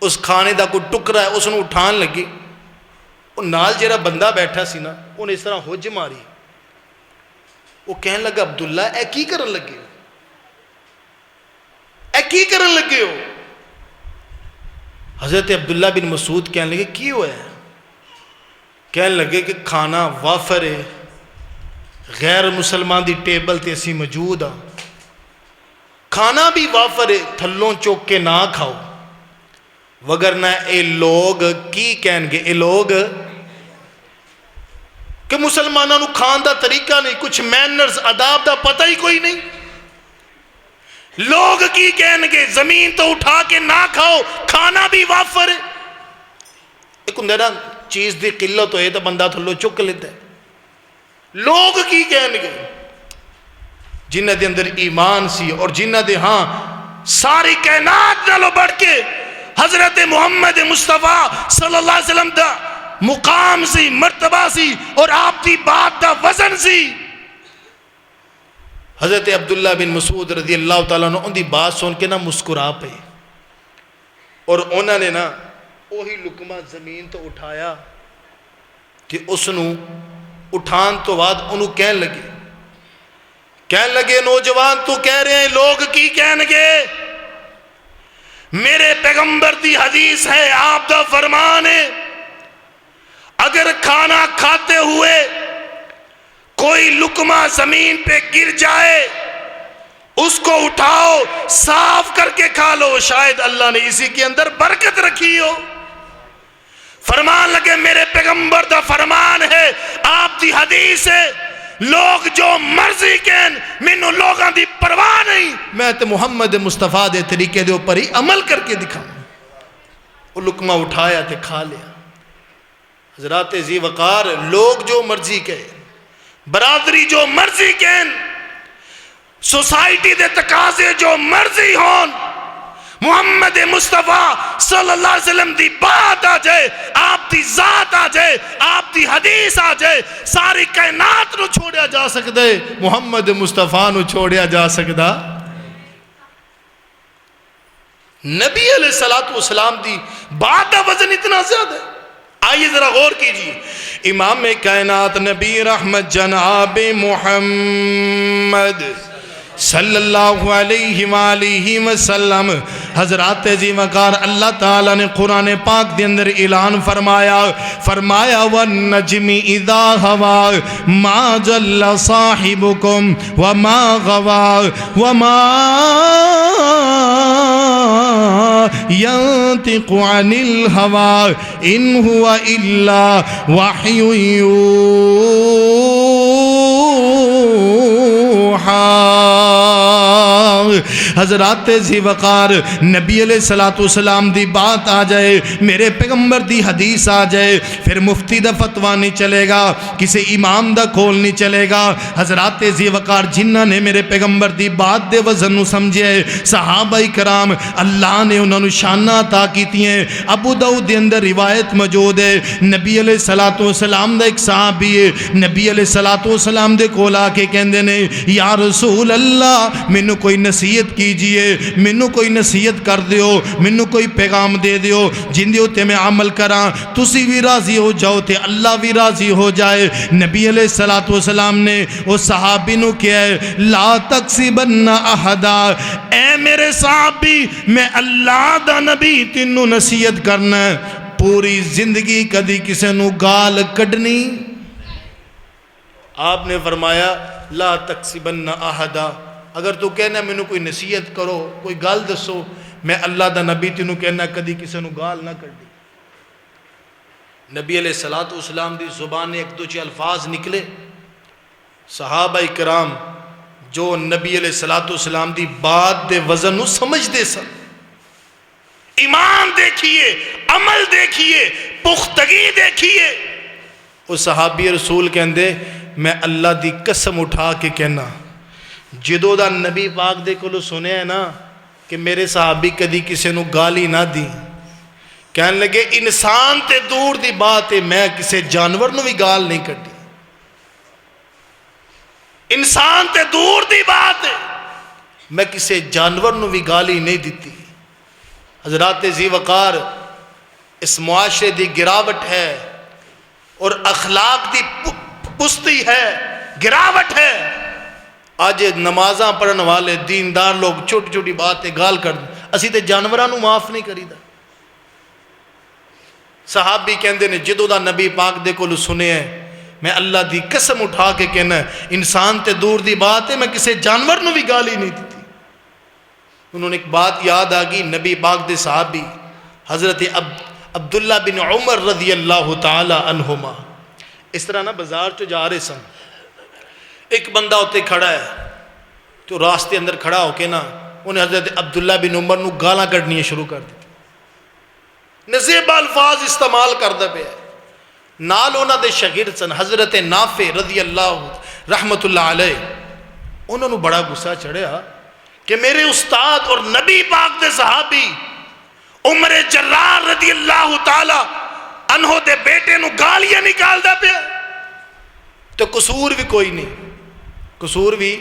اس کھانے دا کوئی ٹکرا ہے اس نو اٹھان لگے، وہ نال جیرا بندہ بیٹھا سی نا انہیں اس طرح ہوج ماری، وہ کہنے لگا عبداللہ اے کی کرن لگے ہو، اے کی کرن لگے ہو؟ حضرت عبداللہ بن مسعود کہنے لگے کی ہوا ہے؟ کہنے لگے کہ کھانا وافر ہے، غیر مسلمان دی ٹیبل تے اسی موجود ہاں، کھانا بھی وافر ہے، تھلوں چوک کے نہ کھاؤ، وگرنہ اے لوگ کی کہیں گے، اے لوگ کہ مسلمانوں کھان دا طریقہ نہیں، کچھ مینرز آداب دا پتہ ہی کوئی نہیں. لوگ کی کہن گے زمین تو اٹھا کے نہ کھاؤ، کھانا بھی وافر ہے. ایک ہوں نا چیز دی قلت ہوئے تو بندہ تھلو چک لیتا ہے. لوگ کی کہن گے جنہ دے اندر ایمان سی اور جنہ دے ہاں ساری کائنات نالو بڑھ کے حضرت محمد مصطفیٰ صلی اللہ علیہ وسلم دا مقام سی، مرتبہ سی اور آپ دی بات دا وزن سی. حضرت عبداللہ بن مسعود رضی اللہ تعالیٰ عنہ ان دی بات سن کے نہ مسکرا پے اور انہوں نے نا وہی لقمہ زمین تو اٹھایا کہ اس نو اٹھان تو بعد انہوں کہن لگے نوجوان تو کہہ رہے ہیں لوگ کی کہن گے؟ میرے پیغمبر دی حدیث ہے، آپ دا فرمان ہے، اگر کھانا کھاتے ہوئے کوئی لقمہ زمین پہ گر جائے اس کو اٹھاؤ، صاف کر کے کھا لو، شاید اللہ نے اسی کے اندر برکت رکھی ہو. فرمان لگے میرے پیغمبر دا فرمان ہے، آپ دی حدیث ہے، لوگ جو مرضی کہن مینوں لوگاں دی پرواہ نہیں، میں تے محمد مصطفیٰ دے طریقے دے اوپر ہی عمل کر کے دکھاؤں. وہ لقمہ اٹھایا تے کھا لیا. حضرات ذی وقار لوگ جو مرضی کہے، برادری جو مرضی کہن، سوسائٹی دے تقاضے جو مرضی ہون، محمد مصطفیٰ صلی اللہ علیہ وسلم دی بات آ جائے، آپ دی ذات آ جائے، آپ دی حدیث آ جائے، ساری کائنات نو چھوڑیا جا سکتا ہے، محمد مصطفیٰ نو چھوڑیا جا سکتا. نبی علیہ السلام دی بات دا وزن اتنا زیادہ ہے. آئیے ذرا غور کیجئے. امام کائنات نبی رحمت جناب محمد صلی اللہ علیہ وآلہ وسلم حضرات ذی وقار اللہ تعالیٰ نے قرآن پاک دے اندر اعلان فرمایا وَالنَّجْمِ اِذَا هَوَى مَا جَلَّ صَاحِبُكُمْ وَمَا غَوَى وَمَا يَنْتِقُ عَنِ الْهَوَى إِنْ هُوَ إِلَّا وَحْيٌ يُوحَى. حضرات ذی وقار نبی علیہ السلام دی بات آ جائے، میرے پیغمبر دی حدیث آ جائے، پھر مفتی دا فتویٰ نہیں چلے گا، کسی امام دا کھول نہیں چلے گا. حضرات ذی وقار جنہ نے میرے پیغمبر دی بات دے وزن نو سمجھے، صحابہ کرام اللہ نے انہوں نے شانہ عطا کیتی ہیں. ابو داؤد دے اندر روایت موجود ہے، نبی علیہ السلام دا ایک صحابی ہے، نبی علیہ السلام دے کول آ کے کہندے نے یا رسول اللہ مینوں کوئی نصیحت کیجئے، مینوں کوئی نصیحت کر دیو، مینوں کوئی پیغام دے دیو جن دے تے میں عمل کراں، تسی بھی راضی ہو جاؤ تے اللہ بھی راضی ہو جائے. نبی علیہ السلام نے اس صحابی نو کہا ہے لا تکسبن احدا، اے میرے صحابی میں اللہ دا نبی تینوں نصیحت کرنا ہے، پوری زندگی کدی کسے نو گال کڈنی. آپ نے فرمایا لا تکسبن احدا، اگر تو کہنا مینوں کوئی نصیحت کرو، کوئی گال دسو، میں اللہ دا نبی تینوں کہنا کدی کسے نو گال نہ کر دی. نبی علیہ السلام دی زبان ایک دو چھ الفاظ نکلے، صحابہ کرام جو نبی علیہ السلام دی بات دے وزن نو سمجھ دے سن. ایمان دیکھیے، عمل دیکھیے، پختگی دیکھیے. اس صحابی رسول کہندے میں اللہ دی قسم اٹھا کے کہنا جدو دا نبی پاک دے کولو سنے ہے نا کہ میرے صحابی کدی کسے نو گالی نہ دی، کہنے لگے انسان تے دور دی بات ہے، میں کسے جانور نو بھی گال نہیں کردی. انسان تے دور دی بات ہے، میں کسے جانور نو بھی گالی نہیں دیتی. حضرات ذی وقار اس معاشرے دی گراوٹ ہے اور اخلاق دی پستی ہے، گراوٹ ہے. آج نمازاں پڑھن والے دیندار لوگ چھوٹی چھوٹی باتیں گال کر دیں، اسی تے جانوراں نو معاف نہیں کریدا. صحابی کہندے نے جدو دا نبی پاک دے کولو سنے ہیں میں اللہ دی قسم اٹھا کے کہنا انسان تے دور دی بات ہے، میں کسے جانور نو بھی گالی نہیں دیتی. انہوں نے ایک بات یاد آگی، نبی پاک دے صحابی حضرت عبداللہ بن عمر رضی اللہ تعالی عنہما اس طرح نا بازار چ جا رہے سن، ایک بندہ اتنے کھڑا ہے تو راستے اندر کھڑا ہو کے نا انہیں حضرت عبداللہ بن عمر نو گالاں کڈنیاں شروع کر دی، نزیب الفاظ استعمال کردا پیا، نال انہاں دے شاگرد سن حضرت نافع رضی اللہ رحمت اللہ علیہ، انہوں نے بڑا غصہ چڑھیا کہ میرے استاد اور نبی پاک دے صحابی عمر جرار رضی اللہ تعالی عنہ دے بیٹے نو گالیاں نکالدا پیا، تو قصور بھی کوئی نہیں، قصور بھی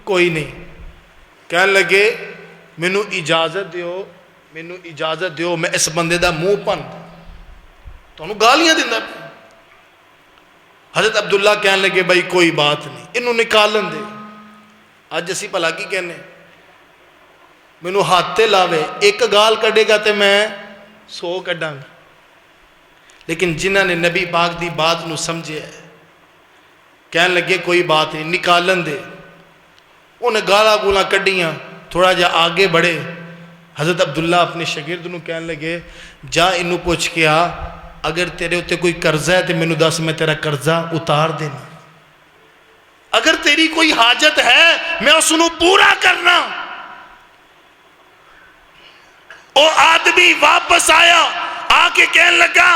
کوئی نہیں، کہنے لگے مینوں اجازت دیو، مینوں اجازت دیو میں اس بندے دا منہ پن تو گالیاں دیندا پیا۔ حضرت عبداللہ کہنے لگے بھائی کوئی بات نہیں، انہوں نکالن دے، اج اسی بھلا کی کہنے مینوں ہاتھ تے لاوے ایک گال کڈے گا تے میں 100 کڈاں گا، لیکن جنہاں نے نبی پاک دی بات نو سمجھے ہے کہنے لگے کوئی بات نہیں نکالن دے، انہیں گالا گولا کڈیاں، تھوڑا جا آگے بڑھے، حضرت عبداللہ اپنے شاگرد نو کہنے لگے جا انہوں پوچھ کے آ اگر تیرے ہوتے کوئی قرضہ ہے تو مینوں دس میں تیرا قرضہ اتار دینا، اگر تیری کوئی حاجت ہے میں اس نو پورا کرنا۔ او آدمی واپس آیا، آ کے کہنے لگا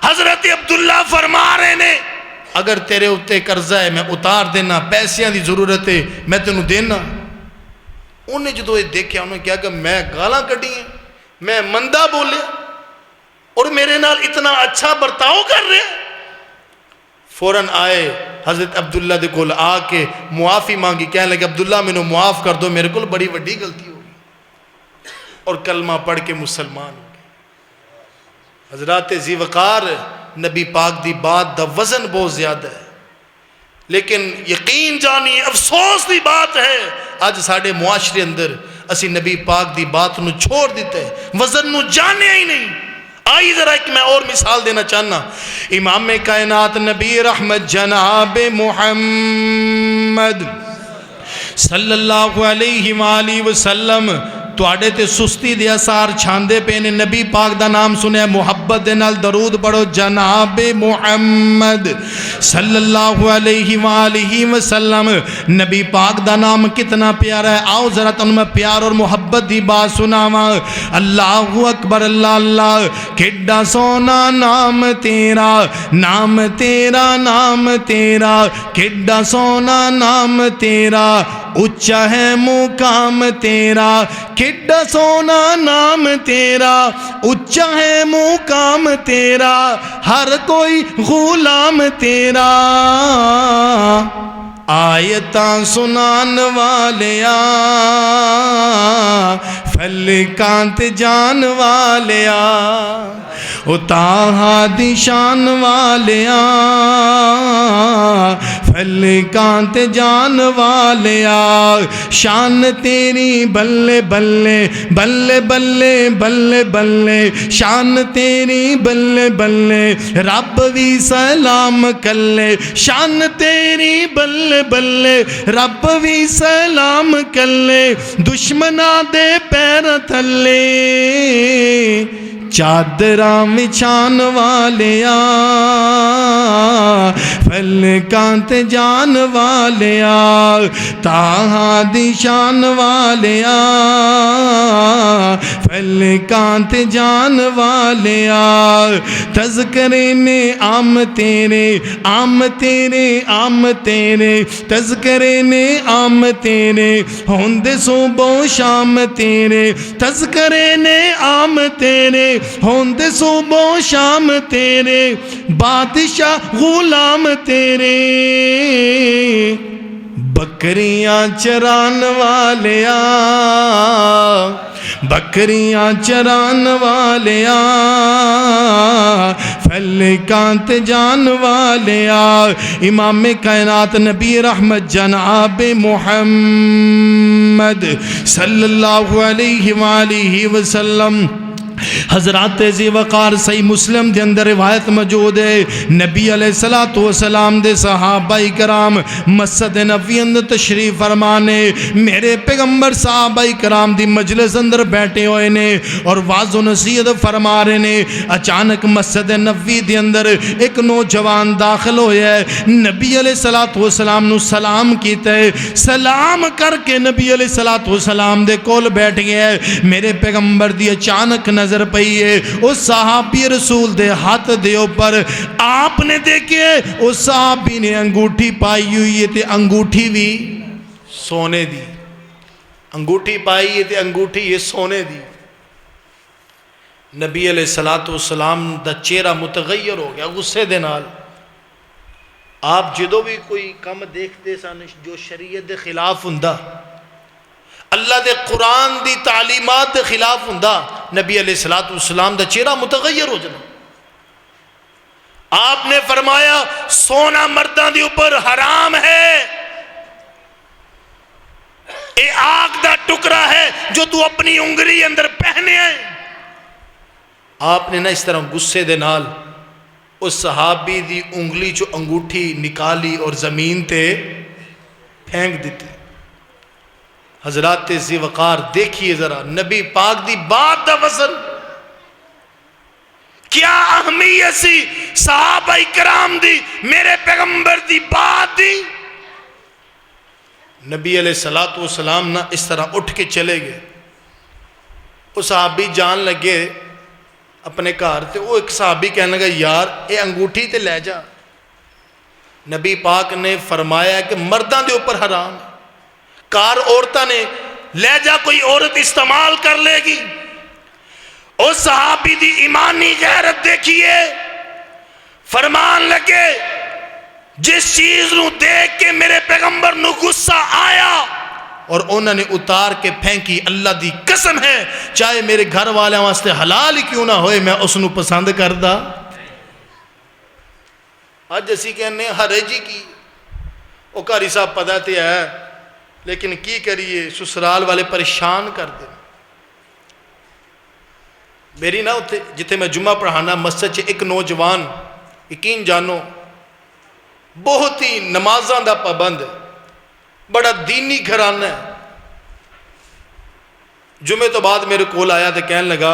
حضرت عبداللہ فرما رہے نے اگر تیرے ہوتے قرضہ ہے میں اتار دینا، پیسیاں دی ضرورت ہے میں تینوں دینا۔ انہیں جدو یہ دیکھا انہوں نے کہا کہ میں گالاں کڈی ہیں، میں مندہ بولے اور میرے نال اتنا اچھا برتاؤ کر رہے ہیں، فوراً آئے حضرت عبداللہ دے کول آ کے معافی مانگی، کہنے لگے عبداللہ مینوں معاف کر دو، میرے کول بڑی وڈی غلطی ہو گئی، اور کلمہ پڑھ کے مسلمان ہو گئے۔ حضرات ذی وقار نبی پاک دی بات دا وزن بہت زیادہ ہے، لیکن یقین جانی افسوس دی بات ہے آج ساڑھے معاشرے اندر اسی نبی پاک دی بات نو چھوڑ دیتے ہیں، وزن نو جانے ہی نہیں۔ آئی ذرا ایک میں اور مثال دینا چاہنا، امام کائنات نبی رحمت جناب محمد صلی اللہ علیہ وآلہ وسلم تواڈے تے سستی دے اثار چھاندے پے نے، نبی پاک دا نام سنیا محبت دے نال درود پڑھو جناب محمد صلی اللہ علیہ وآلہ وسلم۔ نبی پاک دا نام کتنا پیارا ہے، آؤ ذرا تن میں پیار اور محبت دی بات سناواں۔ اللہ اکبر، اللہ اللہ، کڈا سونا نام تیرا، نام تیرا، نام تیرا، کڈا سونا نام تیرا، اچا ہے مقام تیرا، کڈا سونا نام تیرا، اچا ہے مقام تیرا، ہر کوئی غلام تیرا، آیتاں سنان والیا، فلکانت جان والیا، اتاہا دی شان والیا، فلکانت جان والیا، شان تیری بلے بلے بلے بلے بلے بلے، شان تیری بلے بلے، رب بھی سلام کلے، شان تیری بلے بلے، رب بھی سلام کلے، دشمنا دے پیر تھلے، چادراں وچھان والیا، فلکانت جان والیا، تاہاں دی شان والیا، فلکانت جان والیا، تذکرے نے عام تیرے، عام تیرے، عام تیرے، تذکرے نے عام تیرے، ہوندے صبح و شام تیرے، تذکرے نے عام تیرے، ہوندے صبح و شام تیرے، بادشاہ غلام تیرے، بکریاں چران والیا، بکریاں چران والیا، فلکانت جان والیا، امام کائنات نبی رحمت جناب محمد صلی اللہ علیہ وآلہ وسلم حضرات ذی وقار صحیح مسلم دے اندر روایت موجود ہے، نبی علیہ السلام دے صحابہ کرام مسجد نبوی اندر تشریف فرمانے، میرے پیغمبر صحابہ کرام دی مجلس اندر بیٹھے ہوئے نے اور واعظ و نصیحت فرما رہے نے۔ اچانک مسجد نبوی دے اندر ایک نوجوان داخل ہویا ہے، نبی علیہ السلام نو سلام کیتا ہے، سلام کر کے نبی علیہ السلام دے کول بیٹھ گیا ہے۔ میرے پیغمبر دی اچانک نظر پئی ہے، اس صحابی رسول دے ہاتھ دے اوپر آپ نے دیکھے اس صحابی نے انگوٹھی پائی ہوئی ہے تے انگوٹھی بھی سونے دی، انگوٹھی پائی ہے تے انگوٹھی یہ سونے دی۔ نبی علیہ السلام دا چہرہ متغیر ہو گیا غصے دے نال۔ آپ جدو بھی کوئی کم دیکھتے سن جو شریعت دے خلاف ہوندا، اللہ دے قرآن دی تعلیمات دے خلاف ہوندا، نبی علیہ السلام دا چہرہ متغیر ہو جانا۔ آپ نے فرمایا سونا مرداں دے اوپر حرام ہے، اے آگ دا ٹکڑا ہے جو تو اپنی انگلی اندر پہنے ہیں۔ آپ نے نہ اس طرح غصے دے نال اس صحابی دی انگلی جو انگوٹھی نکالی اور زمین تے پھینک دیتی۔ حضرات ذی وقار دیکھیے ذرا نبی پاک دی بات دا وزن کیا اہمیت سی، صحابہ کرام دی میرے پیغمبر دی بات دی۔ نبی علیہ السلام نہ اس طرح اٹھ کے چلے گئے، وہ صحابی جان لگے اپنے گھر تے، وہ ایک صحابی کہنے لگا یار اے انگوٹھی تے لے جا۔ نبی پاک نے فرمایا کہ مرداں دے اوپر حرام ہے، کار عورتاں نے لے جا، کوئی عورت استعمال کر لے گی۔ اس صحابی دی ایمانی غیرت دیکھیے، فرمان لگے جس چیز نو دیکھ کے میرے پیغمبر نو غصہ آیا اور انہوں نے اتار کے پھینکی، اللہ دی قسم ہے چاہے میرے گھر والے واسطے حلال ہی کیوں نہ ہوئے میں اس نو پسند کردا۔ آج اسی کہنے ہرے جی کی وہ کاری صاحب پتہ تے ہے لیکن کی کریے سسرال والے پریشان کر دیں۔ میری نہ جتے میں جمعہ پڑھانا مسجد چے ایک نوجوان یقین جانو بہت ہی نمازاں دا پابند ہے، بڑا دینی گھرانہ ہے۔ جمعے تو بعد میرے کول آیا تو کہنے لگا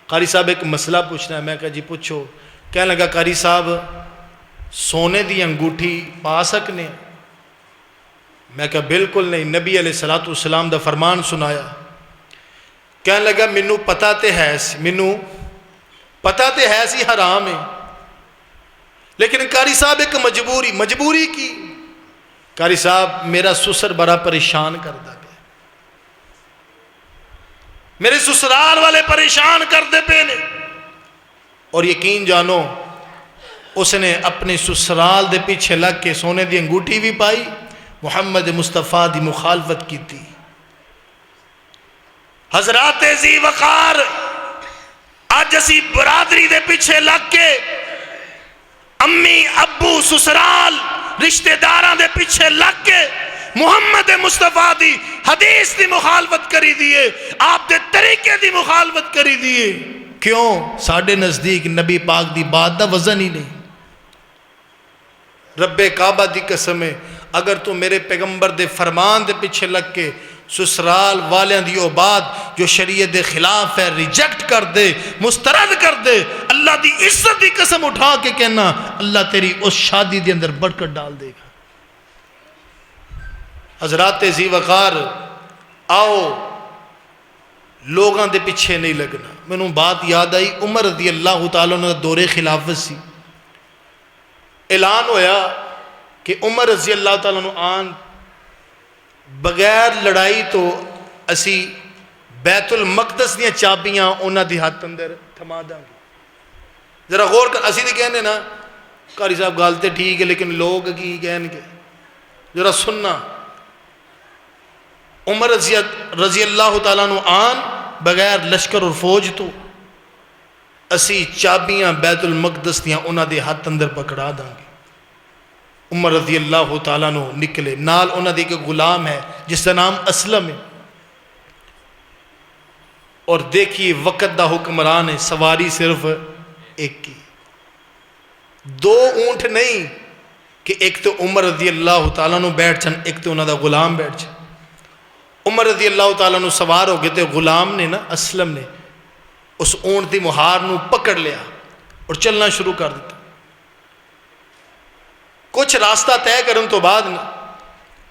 قاری صاحب ایک مسئلہ پوچھنا ہے۔ میں کہا جی پوچھو۔ کہنے لگا قاری صاحب سونے دی انگوٹھی پا سکنے؟ میں کہا بالکل نہیں، نبی علیہ السلام دا فرمان سنایا۔ کہنے لگا منو پتہ تے ہے سی، منو پتہ تے ہے سی حرام ہے، لیکن قاری صاحب ایک مجبوری کی۔ قاری صاحب میرا سسر بڑا پریشان کردہ گیا، میرے سسرال والے پریشان کردے پے نے، اور یقین جانو اس نے اپنے سسرال دے پیچھے لگ کے سونے دی انگوٹھی بھی پائی، محمد مصطفیٰ دی مخالفت کی تھی۔ حضرات ذی وقار آج اسی برادری دے پیچھے لگ کے امی ابو سسرال رشتہ داراں دے پیچھے لگ کے محمد مصطفیٰ دی حدیث دی مخالفت کری دیئے، آپ دے طریقے دی مخالفت کری دیئے۔ کیوں؟ ساڑھے نزدیک نبی پاک دی بات دا وزن ہی نہیں۔ رب کعبہ دی قسم ہے اگر تو میرے پیغمبر دے فرمان دے پیچھے لگ کے سسرال والیاں دی او بات جو شریعت دے خلاف ہے ریجیکٹ کر دے، مسترد کر دے، اللہ دی عزت دی قسم اٹھا کے کہنا اللہ تیری اس شادی دے اندر برکت ڈال دے گا۔ حضرات ذی وقار آؤ لوگاں دے پیچھے نہیں لگنا۔ میں نے بات یاد آئی عمر رضی اللہ تعالیٰ عنہ دور خلافت سی، اعلان ہویا کہ عمر رضی اللہ تعالیٰ عنہ آن بغیر لڑائی تو اسی بیت المقدس دیا چابیاں انہاں دی ہاتھ اندر تھما دیں گے۔ ذرا غور کر، اسی دی کہنے نا قاری صاحب گالتے ٹھیک ہے لیکن لوگ کی کہنے گے، ذرا سننا۔ عمر رضی اللہ تعالیٰ عنہ آن بغیر لشکر اور فوج تو اسی چابیاں بیت المقدس دیا انہاں دے ہاتھ اندر پکڑا دیں گے۔ عمر رضی اللہ تعالیٰ عنہ نکلے، نال انہاں دے کے غلام ہے جس کا نام اسلم ہے۔ اور دیکھیے وقت دا حکمران ہے، سواری صرف ایک ہی، دو اونٹ نہیں کہ ایک تو عمر رضی اللہ تعالیٰ نو بیٹھ چھن، ایک تو انہوں دا غلام بیٹھ چھن۔ عمر رضی اللہ تعالیٰ نو سوار ہو گئے تھے، غلام نے نا اسلم نے اس اونٹ دی مہار نو پکڑ لیا اور چلنا شروع کر دیتا۔ کچھ راستہ طے کرن تو بعد نا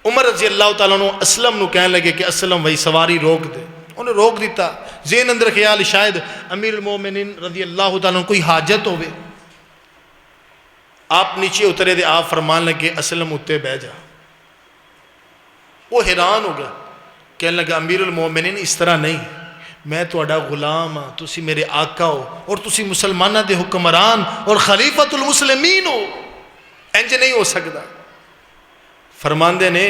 عمر رضی اللہ تعالیٰ نو اسلم نو کہنے لگے کہ اسلم بھائی سواری روک دے، انہیں روک دیتا۔ ذہن اندر خیال شاید امیر المومنین رضی اللہ تعالیٰ نو کوئی حاجت ہوئے، آپ نیچے اترے دے، آپ فرمان لگے اسلم اتے بہ جا۔ وہ حیران ہو گیا، کہنے لگا امیر المومنین اس طرح نہیں، میں تہاڈا غلام ہاں، تسی میرے آقا ہو اور تسی مسلمانہ دے حکمران اور خلیفۃ المسلمین ہو، انج نہیں ہو سکتا۔ فرماندے نے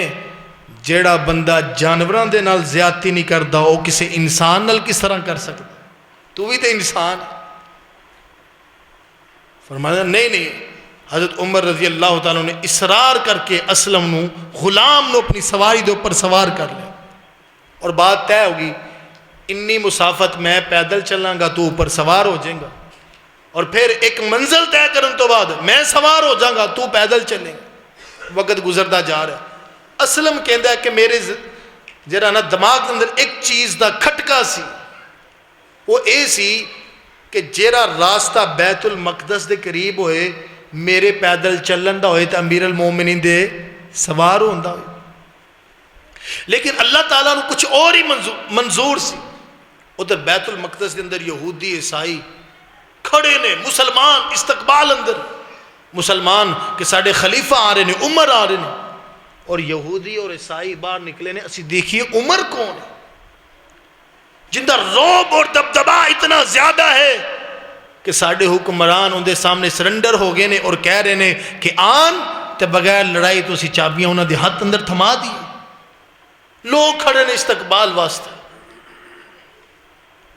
جیڑا بندہ جانوراں دے نال زیادتی نہیں کردا وہ کسی انسان نال کس طرح کر سکتا؟ تو بھی تے انسان۔ فرمایا نہیں، حضرت عمر رضی اللہ تعالیٰ نے اصرار کر کے اسلم نو غلام نو اپنی سواری دے اوپر سوار کر لیا، اور بات طے ہوگی انی مسافت میں پیدل چلاں گا، تو اوپر سوار ہو جائیں گا، اور پھر ایک منزل طے کرن تو بعد میں سوار ہو جاں گا، تو پیدل چلیں گا۔ وقت گزردا جا رہا ہے، اسلم کہندا ہے کہ میرے جڑا نا دماغ اندر ایک چیز دا کھٹکا سی، وہ اے سی کہ جیڑا راستہ بیت المقدس دے قریب ہوئے میرے پیدل چلن دا ہوئے تو امیر المومنین دے سوار ہوندا ہوئے، لیکن اللہ تعالیٰ نے کچھ اور ہی منظور سی۔ ادھر بیت المقدس کے اندر یہودی عیسائی کھڑے نے، مسلمان استقبال اندر، مسلمان کہ ساڑھے خلیفہ آ رہے نے، عمر آ رہے نے، اور یہودی اور عیسائی باہر نکلے نے۔ اسی دیکھیے عمر کون ہے جن دا روب اور دبدبا اتنا زیادہ ہے کہ ساڑھے حکمران ان دے سامنے سرنڈر ہو گئے نے اور کہہ رہے نے کہ آن تے بغیر لڑائی تو اسی چابیاں انہاں دے ہاتھ اندر تھما دی۔ لوگ کھڑے نے استقبال واسطے۔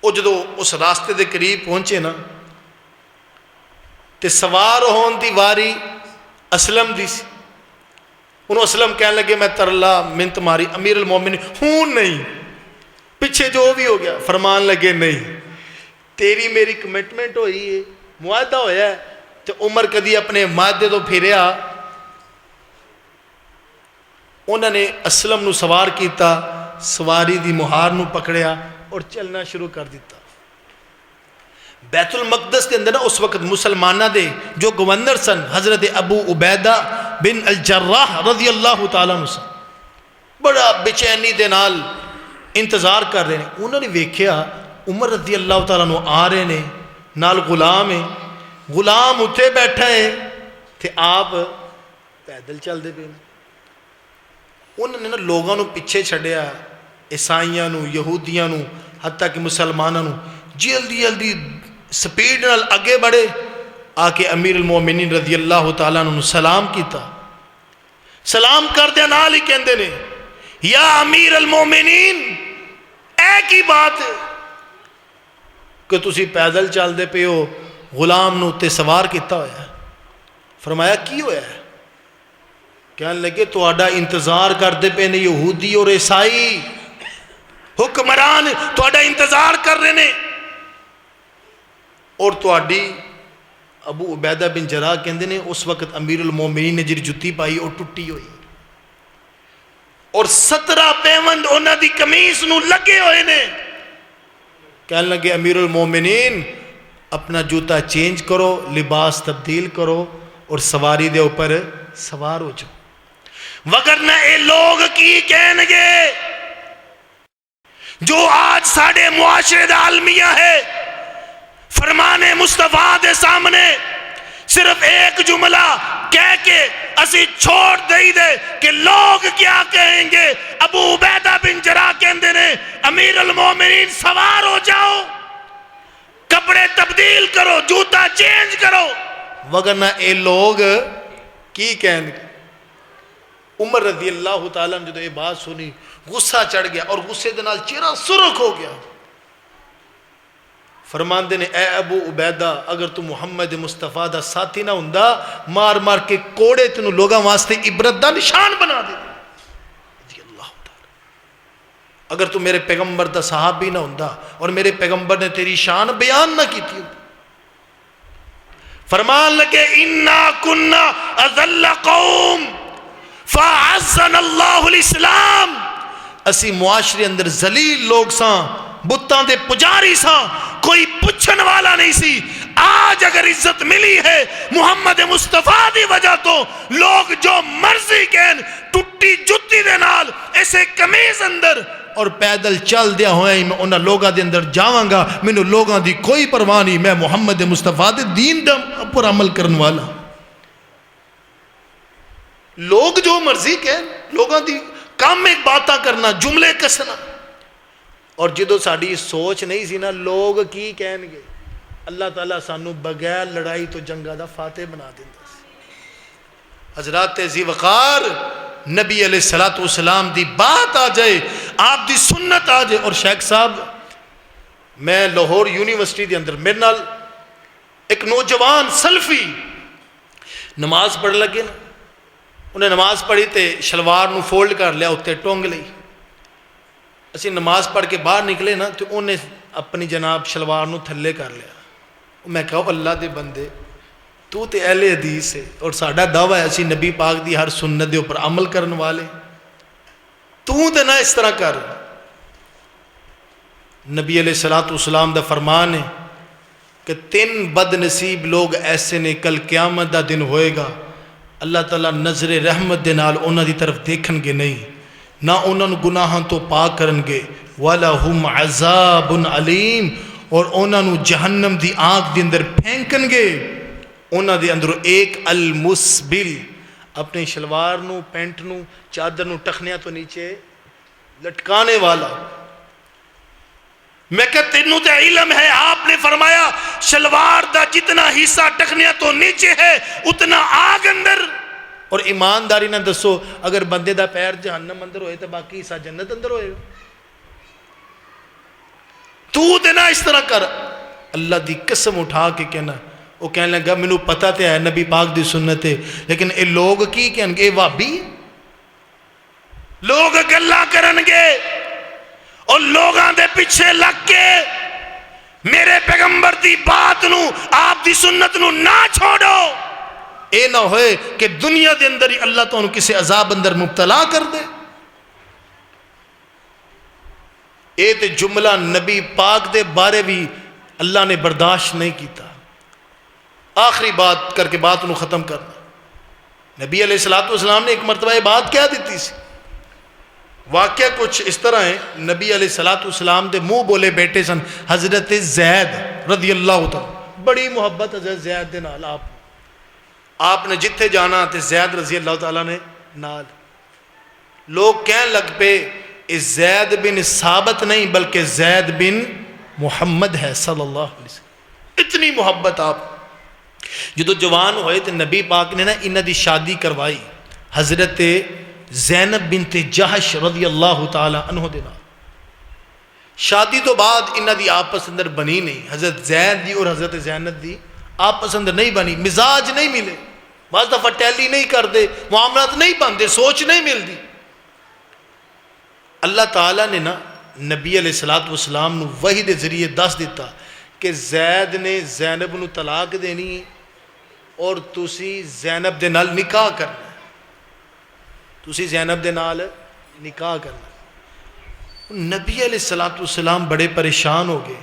وہ جدو اس راستے دے قریب پہنچے نا تے سوار ہون دی واری اسلم دی سی۔ انہوں اسلم کہنے لگے میں ترلا منت ماری، امیر المومنین ہون نہیں، پیچھے جو بھی ہو گیا۔ فرمان لگے نہیں، تیری میری کمٹمنٹ ہوئی ہے، معاہدہ ہویا ہے۔ تو عمر کدی اپنے معاہدے تو پھیریا، انہوں نے اسلم نو سوار کیتا، سواری دی مہار نو پکڑیا اور چلنا شروع کر دیتا۔ بیت المقدس کے اندر اس وقت مسلمانہ دے جو گورنر سن حضرت ابو عبیدہ بن الجراح رضی اللہ تعالیٰ عنہ سن، بڑا بے چینی دے نال انتظار کر رہے ہیں۔ انہوں نے ویکھیا عمر رضی اللہ تعالیٰ عنہ آ رہے ہیں، نال غلام ہے، غلام اتھے بیٹھا ہے تھے، آپ پیدل چل دے پے۔ انہوں نے لوگوں نو پیچھے چھڑیا، عیسائیاں نو، یہودیاں نو، حتیٰ کہ مسلمانوں نو، جلدی جلدی سپیڈ نال اگے بڑھے، آ کے امیر المومنین رضی اللہ تعالیٰ عنہ سلام کیتا۔ سلام کردے نال ہی کہندے نے یا امیر المومنین، ایک ہی بات ہے کہ تسی پیدل چل دے پے ہو، غلام نو تے سوار کیتا ہویا ہے۔ فرمایا کی ہویا ہے؟ کہنے لگے تو آڈا انتظار کر دے پے نے یہودی اور عیسائی، حکمران تو آڈا انتظار کر رہے نے، اور تو آڈی ابو عبیدہ بن جراح کہندے نے اس وقت امیر المومنین نے جی جتی پائی اور ٹوٹی ہوئی، اور 17 پیوند انہاں دی کمیز نو لگے ہوئے نے۔ کہنے لگے امیر المومنین اپنا جوتا چینج کرو، لباس تبدیل کرو اور سواری دے اوپر سوار ہو جاؤ، وگرنہ اے لوگ کی کہنے گے جو آج ساڑھے معاشرے دا عالمیہ ہے، فرمان مصطفیٰ دے سامنے صرف ایک جملہ کہہ کے اسی چھوڑ دے دے کہ لوگ کیا کہیں گے۔ ابو عبیدہ بن جراح کہندے نے امیر المومنین سوار ہو جاؤ، کپڑے تبدیل کرو، جوتا چینج کرو، وگرنہ اے لوگ کی کہیں گے۔ عمر رضی اللہ تعالیٰ نے جب یہ بات سنی غصہ چڑھ گیا اور غصے دے نال چہرہ سرخ ہو گیا۔ فرماندے نے اے ابو عبیدہ اگر تو محمد مصطفیٰ دا ساتھی نہ ہوندا مار مار کے کوڑے تینوں لوگاں واسطے عبرت دا نشان بنا دے۔ رضی اللہ تعالیٰ اگر تو میرے پیغمبر دا صحابی نہ ہوندا اور میرے پیغمبر نے تیری شان بیان نہ کی تھی. فرمان لگے انا کنا اذل قوم فاعزنا اللہ الاسلام. اسی معاشرے اندر ذلیل لوگ ساں، بتاں دے پجاری ساں، کوئی پوچھن والا نہیں سی. آج اگر عزت ملی ہے محمد مصطفیٰ دی وجہ تو لوگ جو مرضی کہن ٹوٹی جتی دے نال ایسے قمیض اندر اور پیدل چل دیا ہوئے میں انہاں لوگاں دے اندر جاواں گا. مینوں لوگاں دی کوئی پرواہ نہیں، میں محمد مصطفیٰ دے دین دا پر عمل کرن والا. لوگ جو مرضی کہن، لوگاں دی کام ایک باتاں کرنا، جملے کسنا. اور جدو ساڑی سوچ نہیں سی نا لوگ کی کہن گے، اللہ تعالیٰ سانو بغیر لڑائی تو جنگا دا فاتح بنا دیندا سی. حضرات ذی وقار نبی علیہ السلام دی بات آ جائے، آپ دی سنت آ جائے. اور شیخ صاحب میں لاہور یونیورسٹی دے اندر میرے نال ایک نوجوان سلفی نماز پڑھ لگے نا، انہیں نماز پڑھی تے شلوار نو فولڈ کر لیا، اتنے ٹونگ لئی. اسی نماز پڑھ کے باہر نکلے نا تو انہیں اپنی جناب شلوار نو تھلے کر لیا. میں کہا اللہ دے بندے تو تے اہل حدیث ہے اور ساڈا دعویٰ ہے اسی نبی پاک دی ہر سنت دے اوپر عمل کرن والے، تو تے نہ اس طرح کر. نبی علیہ السلام دا فرمان ہے کہ 3 بد نصیب لوگ ایسے نے کل قیامت دا دن ہوئے گا، اللہ تعالیٰ نظر رحمت دے نال انہاں دی طرف دیکھن گے نہیں، نہ انہاں نوں گناہاں تو پاک کرن گے. وَلَهُمْ عَذَابٌ عَلِيمٌ، اور انہاں نوں جہنم دی آگ دے اندر پھینکن گے. انہاں دے اندر ایک المسبل، اپنے شلوار نو پینٹ نو چادر نو ٹخنیاں تو نیچے لٹکانے والا. میں کہ تینوں تے علم ہے، آپ نے فرمایا شلوار دا جتنا حصہ ٹخنیاں تو نیچے ہے اتنا آگ اندر. اور ایمانداری نہ دسو اگر بندے دا پیر جہنم اندر ہوئے تو باقی حصہ جنت اندر ہوئے. تو تے نہ اس طرح کر. اللہ دی قسم اٹھا کے کہنا، وہ کہنے لگا مینوں پتہ تے ہے نبی پاک دی سنت ہے، لیکن اے لوگ کی کہن گے، وابی لوگ گلاں کرن گے اور لوگاں دے پیچھے لگ کے میرے پیغمبر دی بات نو آپ دی سنت نو نہ چھوڑو. اے نہ ہوئے کہ دنیا دے اندر ہی اللہ تو انہوں کسی عذاب اندر مبتلا کر دے. اے تے جملہ نبی پاک دے بارے بھی اللہ نے برداشت نہیں کیتا. آخری بات کر کے بات انہوں ختم کرنا. نبی علیہ السلام نے ایک مرتبہ یہ بات کیا دیتی سی. واقعہ کچھ اس طرح ہے، نبی علیہ السلام دے منہ بولے بیٹے سن حضرت زید رضی اللہ تعالی، بڑی محبت حضرت زید دے نال آپ نے جتھے جانا تے زید رضی اللہ تعالیٰ نے نال. لوگ کہنے لگ پے اس زید بن ثابت نہیں بلکہ زید بن محمد ہے صلی اللہ علیہ وسلم. اتنی محبت آپ. جدو جوان ہوئے تے نبی پاک نے نا انہ دی شادی کروائی حضرت زینب بنت جہش رضی اللہ تعالی عنہ دے نال. شادی تو بعد انہ دی آپس اندر بنی نہیں، حضرت زید دی اور حضرت زینب دی آپس اندر نہیں بنی، مزاج نہیں ملے، بعض دفعہ ٹیلی نہیں کر دے، معاملات نہیں بنتے، سوچ نہیں ملتی. اللہ تعالیٰ نے نا نبی علیہ السلام نو وحی دے ذریعے دس دیتا کہ زید نے زینب نو طلاق دینی اور تسی زینب دے نال نکاح کرنا. تسی زینب دے نال نکاح کرنا. نبی علیہ السلام بڑے پریشان ہو گئے.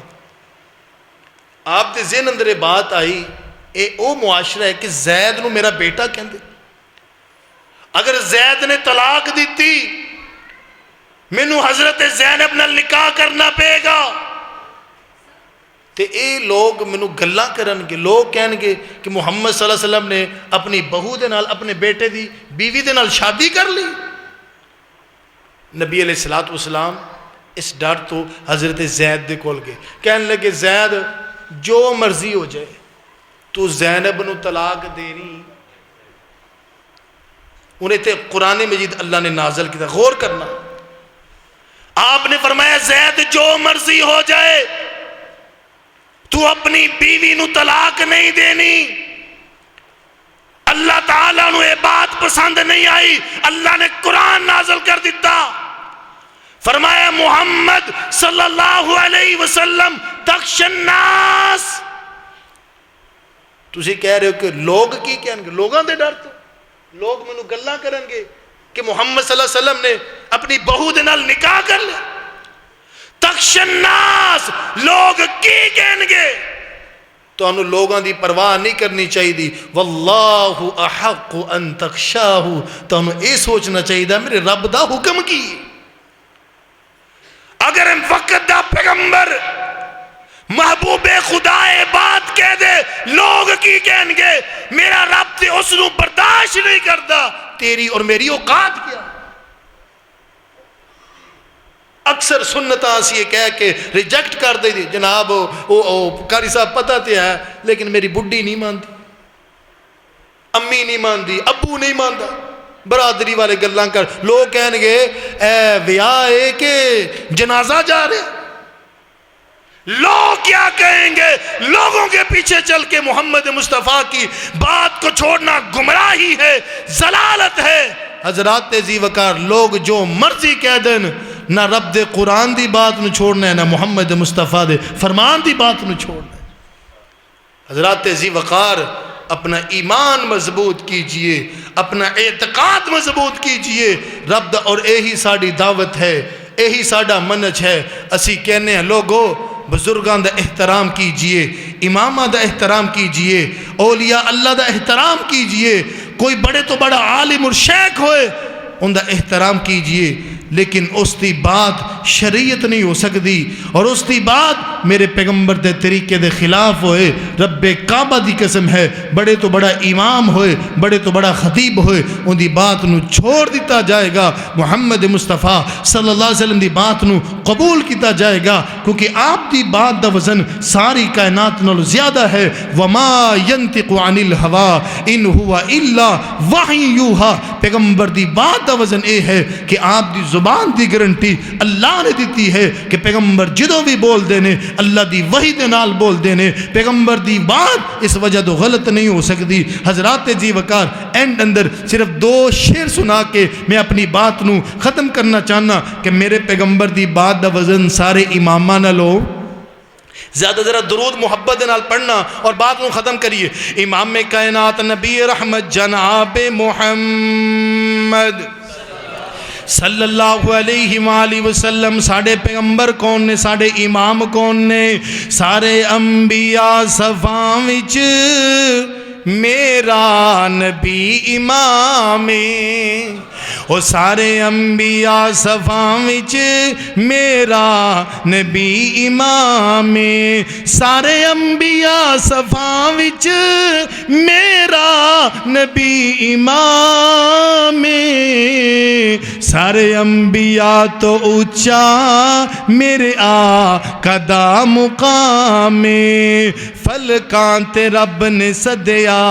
آپ دے ذہن اندر یہ بات آئی، اے او معاشرہ ہے کہ زید نو میرا بیٹا کہندے، اگر زید نے طلاق دیتی مینوں حضرت زینب نال نکاح کرنا پے گا تے اے لوگ مینوں گلاں کرن گے. لوگ کہن گے کہ محمد صلی اللہ علیہ وسلم نے اپنی بہو دے نال اپنے بیٹے دی بیوی دے نال شادی کر لی. نبی علیہ السلام اس ڈر تو حضرت زید دے کول گئے، کہنے لگے زید جو مرضی ہو جائے تو زینب نو طلاق دینی. انہیں تے قرآن مجید اللہ نے نازل کیا. غور کرنا، آپ نے فرمایا زید جو مرضی ہو جائے تو اپنی بیوی نو طلاق نہیں دینی. اللہ تعالیٰ نو یہ بات پسند نہیں آئی. اللہ نے قرآن نازل کر دیتا فرمایا محمد صلی اللہ علیہ وسلم تخش الناس. تسی کہہ رہے ہو کہ لوگ کی کہن گے؟ لوگاں دے ڈر تو لوگ مینوں گلاں کرن گے کہ محمد صلی اللہ علیہ وسلم نے اپنی بہو دے نال نکاح کر لیا. تخش الناس، لوگ کی کہن گے؟ تو انہوں لوگاں دی پرواہ نہیں کرنی چاہیے. واللہ احق ان تخشاہ، تو انہوں اے سوچنا چاہیے میرے رب دا حکم کی. اگر ہم وقت دا پیغمبر محبوب خدا بات کہہ دے لوگ کی کہیں گے؟ میرا رب تے اس نو برداشت نہیں کرتا. تیری اور میری اوقات کیا؟ اکثر سنتاں اسی یہ کہہ کے ریجیکٹ کر دے دی جناب قاری صاحب پتہ تے ہے لیکن میری بڈی نہیں مانتی، امی نہیں مانتی، ابو نہیں مانتا. برادری والے گلاں کر لوگ کہیں گے اے ویاہ ہے کہ جنازہ جا رہے. لوگ کیا کہیں گے؟ لوگوں کے پیچھے چل کے محمد مصطفیٰ کی بات کو چھوڑنا گمراہی ہے، ضلالت ہے. حضرات ذی وقار، لوگ جو مرضی کہہ دیں، نہ رب دے قرآن دی بات نو چھوڑنا ہے، نہ محمد مصطفیٰ دے فرمان دی بات نو چھوڑنا ہے. حضرات ذی وقار، اپنا ایمان مضبوط کیجئے، اپنا اعتقاد مضبوط کیجئے. رب دا اور یہی ساڑی دعوت ہے، یہی ساڑا منج ہے. اسی کہنے ہیں لوگو بزرگان دا احترام کیجئے، امامہ دا احترام کیجئے، اولیاء اللہ دا احترام کیجئے. کوئی بڑے تو بڑا عالم اور شیخ ہوئے ان دا احترام کیجئے، لیکن اس دی بات شریعت نہیں ہو سکتی، اور اس دی بات میرے پیغمبر دے طریقے دے خلاف ہوئے. رب کعبہ دی قسم ہے، بڑے تو بڑا امام ہوئے، بڑے تو بڑا خطیب ہوئے، ان دی بات نو چھوڑ دیتا جائے گا. محمد مصطفیٰ صلی اللہ علیہ وسلم دی بات نو قبول کیتا جائے گا، کیونکہ آپ دی بات دا وزن ساری کائنات نال زیادہ ہے. وما ينطق عن الهوى ان هو الا وحی یوحى. پیغمبر دی بات دا وزن اے ہے کہ آپ دی زبان دی گارنٹی اللہ نے دیتی ہے کہ پیغمبر جدوں بھی بول دینے اللہ دی وحی دے نال بول دینے. پیغمبر دی بات اس وجہ تو غلط نہیں ہو سکتی. حضرات جی وقار، اینڈ اندر صرف 2 شعر سنا کے میں اپنی بات نو ختم کرنا چاہنا کہ میرے پیغمبر دی بات دا وزن سارے امامہ نہ لو. زیادہ ذرا درود محبت نال پڑھنا اور بات نو ختم کریے. امام کائنات نبی رحمت جناب محمد صلی اللہ علیہ وآلہ وسلم ساڑھے پیغمبر کون نے؟ ساڑھے امام کون نے؟ سارے انبیاء صفاں وچ میرا نبی امام. او سارے انبیاء صفاں وچ میرا نبی امام. سارے انبیاء صفاں وچ میرا نبی امام. سارے انبیاء تو اونچا میرے آقا دا مقام. فلکاں تے رب نے سدیا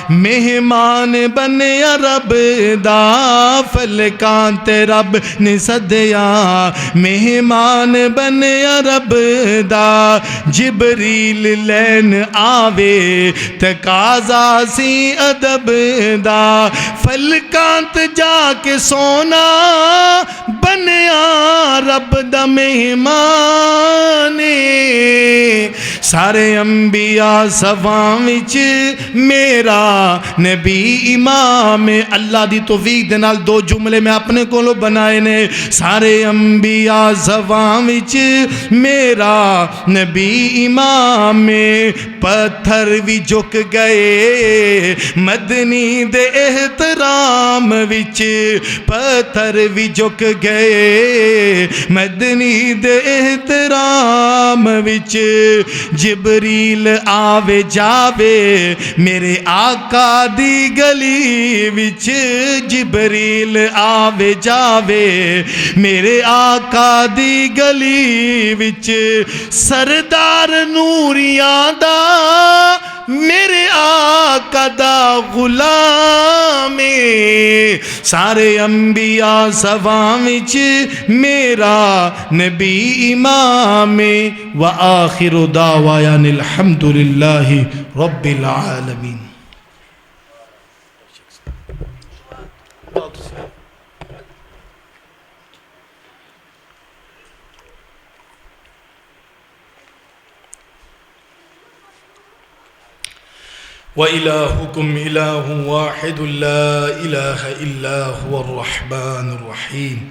مہمان بنیا رب دا. فلکاں تے رب نے سدیا مہمان بنیا رب دا. جبریل لین آوے تقاضا سی ادب دا. فلکاں تے جا کے سونا بنیا رب دا مہمان. سارے انبیاء صفاں وچ میرا نبی امام. اللہ دی توفیق دے نال 2 جملے میں اپنے کولو بنائے نے. سارے انبیاء صفاں وچ میرا نبی امام. پتھر بھی جھک گئے مدنی دے احترام وچ. پتھر بھی جھک گئے مدنی دے احترام وچ. جبریل آوے جاوے میرے آقا دی گلی وچ. جبریل آوے جاوے میرے آقا دی گلی وچ. سردار نوریاں دا میرے آقا دا غلام. سارے انبیاء صفاں وچ میرا نبی امام. وآخر دعوانا الحمد للہ رب العالمین. وإلهكم إله واحد لا إله إلا هو الرحمن الرحيم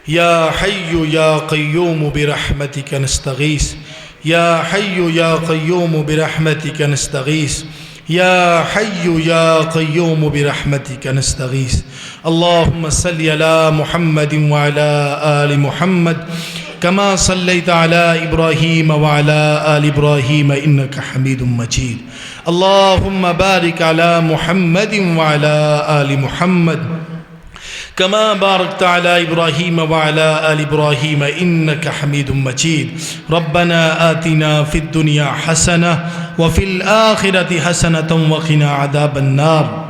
يا حي يا قيوم برحمتك نستغيث يا حي يا قيوم برحمتك نستغيث يا حي يا قيوم برحمتك نستغيث اللهم صل على محمد وعلى آل محمد كما صليت على إبراهيم وعلى آل إبراهيم إنك حميد مجيد اللهم بارك على محمد وعلى آل محمد كما باركت على إبراهيم وعلى آل إبراهيم إنك حميد مجيد ربنا آتنا في الدنيا حسنة وفي الآخرة حسنة وقنا عذاب النار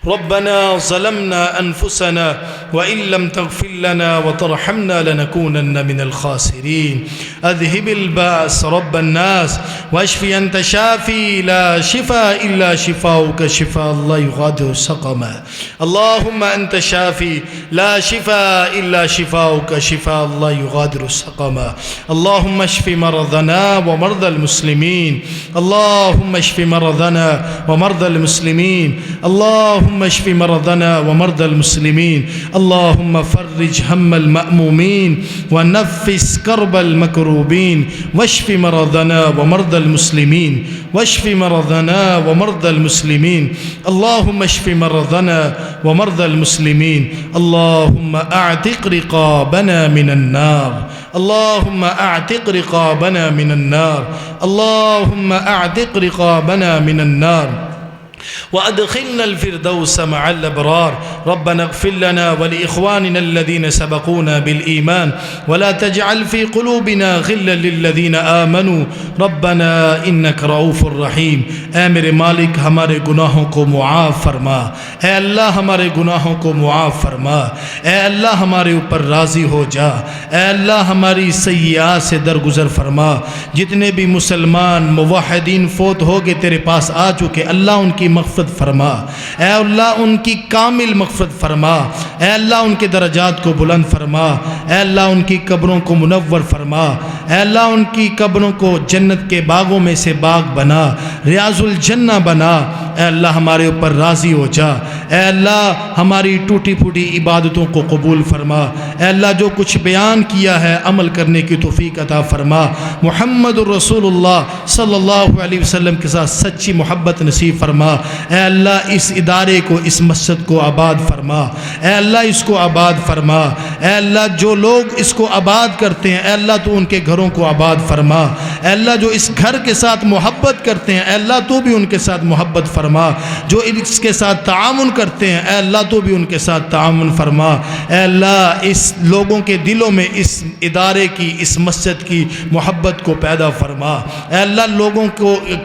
ربنا ظلمنا أنفسنا وإن لم تغفر لنا وترحمنا لنكونن من الخاسرين أذهب البأس رب الناس واشف أنت شافي لا شفاء إلا شفاؤك شفاء لا يغادر سقما اللهم أنت شافي لا شفاء إلا شفاؤك شفاء لا يغادر سقما اللهم اشف مرضنا ومرضى المسلمين اللهم اشف مرضنا ومرضى المسلمين اللهم اشف مرضنا ومرضى المسلمين اللهم فرج هم المأمومين ونفس كرب المكروبين واشف مرضنا ومرضى المسلمين واشف مرضنا ومرضى المسلمين اللهم اشف مرضنا ومرضى المسلمين اللهم اعتق رقابنا من النار اللهم اعتق رقابنا من النار اللهم اعتق رقابنا من النار وأدخلنا الفردوس مع الأبرار ربنا اغفر لنا ولإخواننا الذين سبقونا بالإيمان ولا تجعل في قلوبنا غلا للذين آمنوا ربنا إنك رؤوف رحيم اے میرے مالک ہمارے گناہوں کو معاف فرما اے اللہ ہمارے گناہوں کو معاف فرما اے اللہ ہمارے اوپر راضی ہو جا اے اللہ ہماری سیئات سے درگزر فرما جتنے بھی مسلمان موحدین فوت ہو گئے تیرے پاس آ چکے اللہ ان کی مغفرت فرما اے اللہ ان کی کامل مغفرت فرما اے اللہ ان کے درجات کو بلند فرما اے اللہ ان کی قبروں کو منور فرما اے اللہ ان کی قبروں کو جنت کے باغوں میں سے باغ بنا ریاض الجنہ بنا اے اللہ ہمارے اوپر راضی ہو جا اے اللہ ہماری ٹوٹی پھوٹی عبادتوں کو قبول فرما اے اللہ جو کچھ بیان کیا ہے عمل کرنے کی توفیق عطا فرما محمد الرسول اللہ صلی اللہ علیہ وسلم کے ساتھ سچی محبت نصیب فرما اے اللہ اس ادارے کو اس مسجد کو آباد فرما اے اللہ اس کو آباد فرما اے اللہ جو لوگ اس کو آباد کرتے ہیں اے اللہ تو ان کے گھروں کو آباد فرما اے اللہ جو اس گھر کے ساتھ محبت کرتے ہیں اے اللہ تو بھی ان کے ساتھ محبت فرما جو اس کے ساتھ تعاون کرتے ہیں اے اللہ تو بھی ان کے ساتھ تعاون فرما اے اللہ اس لوگوں کے دلوں میں اس ادارے کی اس مسجد کی محبت کو پیدا فرما اے اللہ لوگوں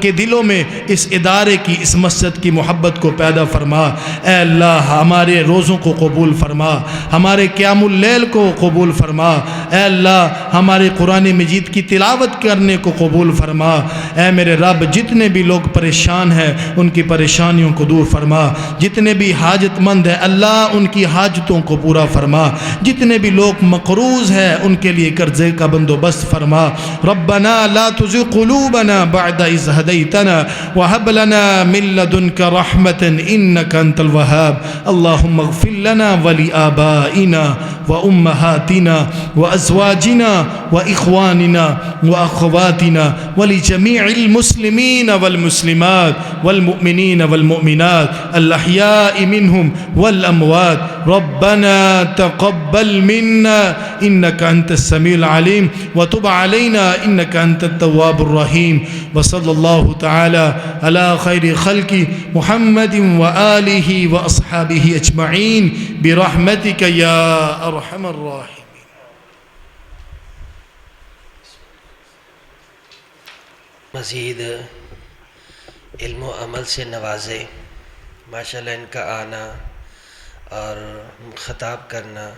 کے دلوں میں اس ادارے کی اس مسجد کی محبت کو پیدا فرما اے اللہ ہمارے روزوں کو قبول فرما ہمارے قیام اللیل کو قبول فرما اے اللہ ہمارے قرآن مجید کی تلاوت کرنے کو قبول فرما اے میرے رب جتنے بھی لوگ پریشان ہیں ان کی پریشانیوں کو دور فرما جتنے بھی حاجت مند ہیں اللہ ان کی حاجتوں کو پورا فرما جتنے بھی لوگ مقروض ہیں ان کے لیے قرضے کا بندوبست فرما ربنا لا تزغ قلوبنا بعد إذ هديتنا وهب لنا من لدنك رحمة إنك أنت الوهاب اللهم اغفر لنا ولآبائنا وأمهاتنا وأزواجنا وإخواننا وأخواتنا ولجميع المسلمين والمسلمات والمؤمنين والمؤمنات الأحياء منهم والأموات ربنا تقبل منا إنك أنت السميع العليم وتب علينا إنك أنت التواب الرحيم وصلى الله تعالى على خير خلق محمد وآله وأصحابه أجمعين برحمتك يا أرحم الراحمين. مزید علم و عمل سے نوازے ماشاءاللہ ان کا آنا اور خطاب کرنا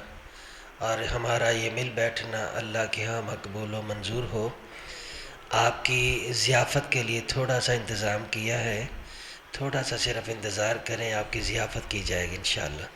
اور ہمارا یہ مل بیٹھنا اللہ کے ہاں مقبول و منظور ہو. آپ کی ضیافت کے لیے تھوڑا سا انتظام کیا ہے, تھوڑا سا صرف انتظار کریں, آپ کی ضیافت کی جائے گی انشاءاللہ.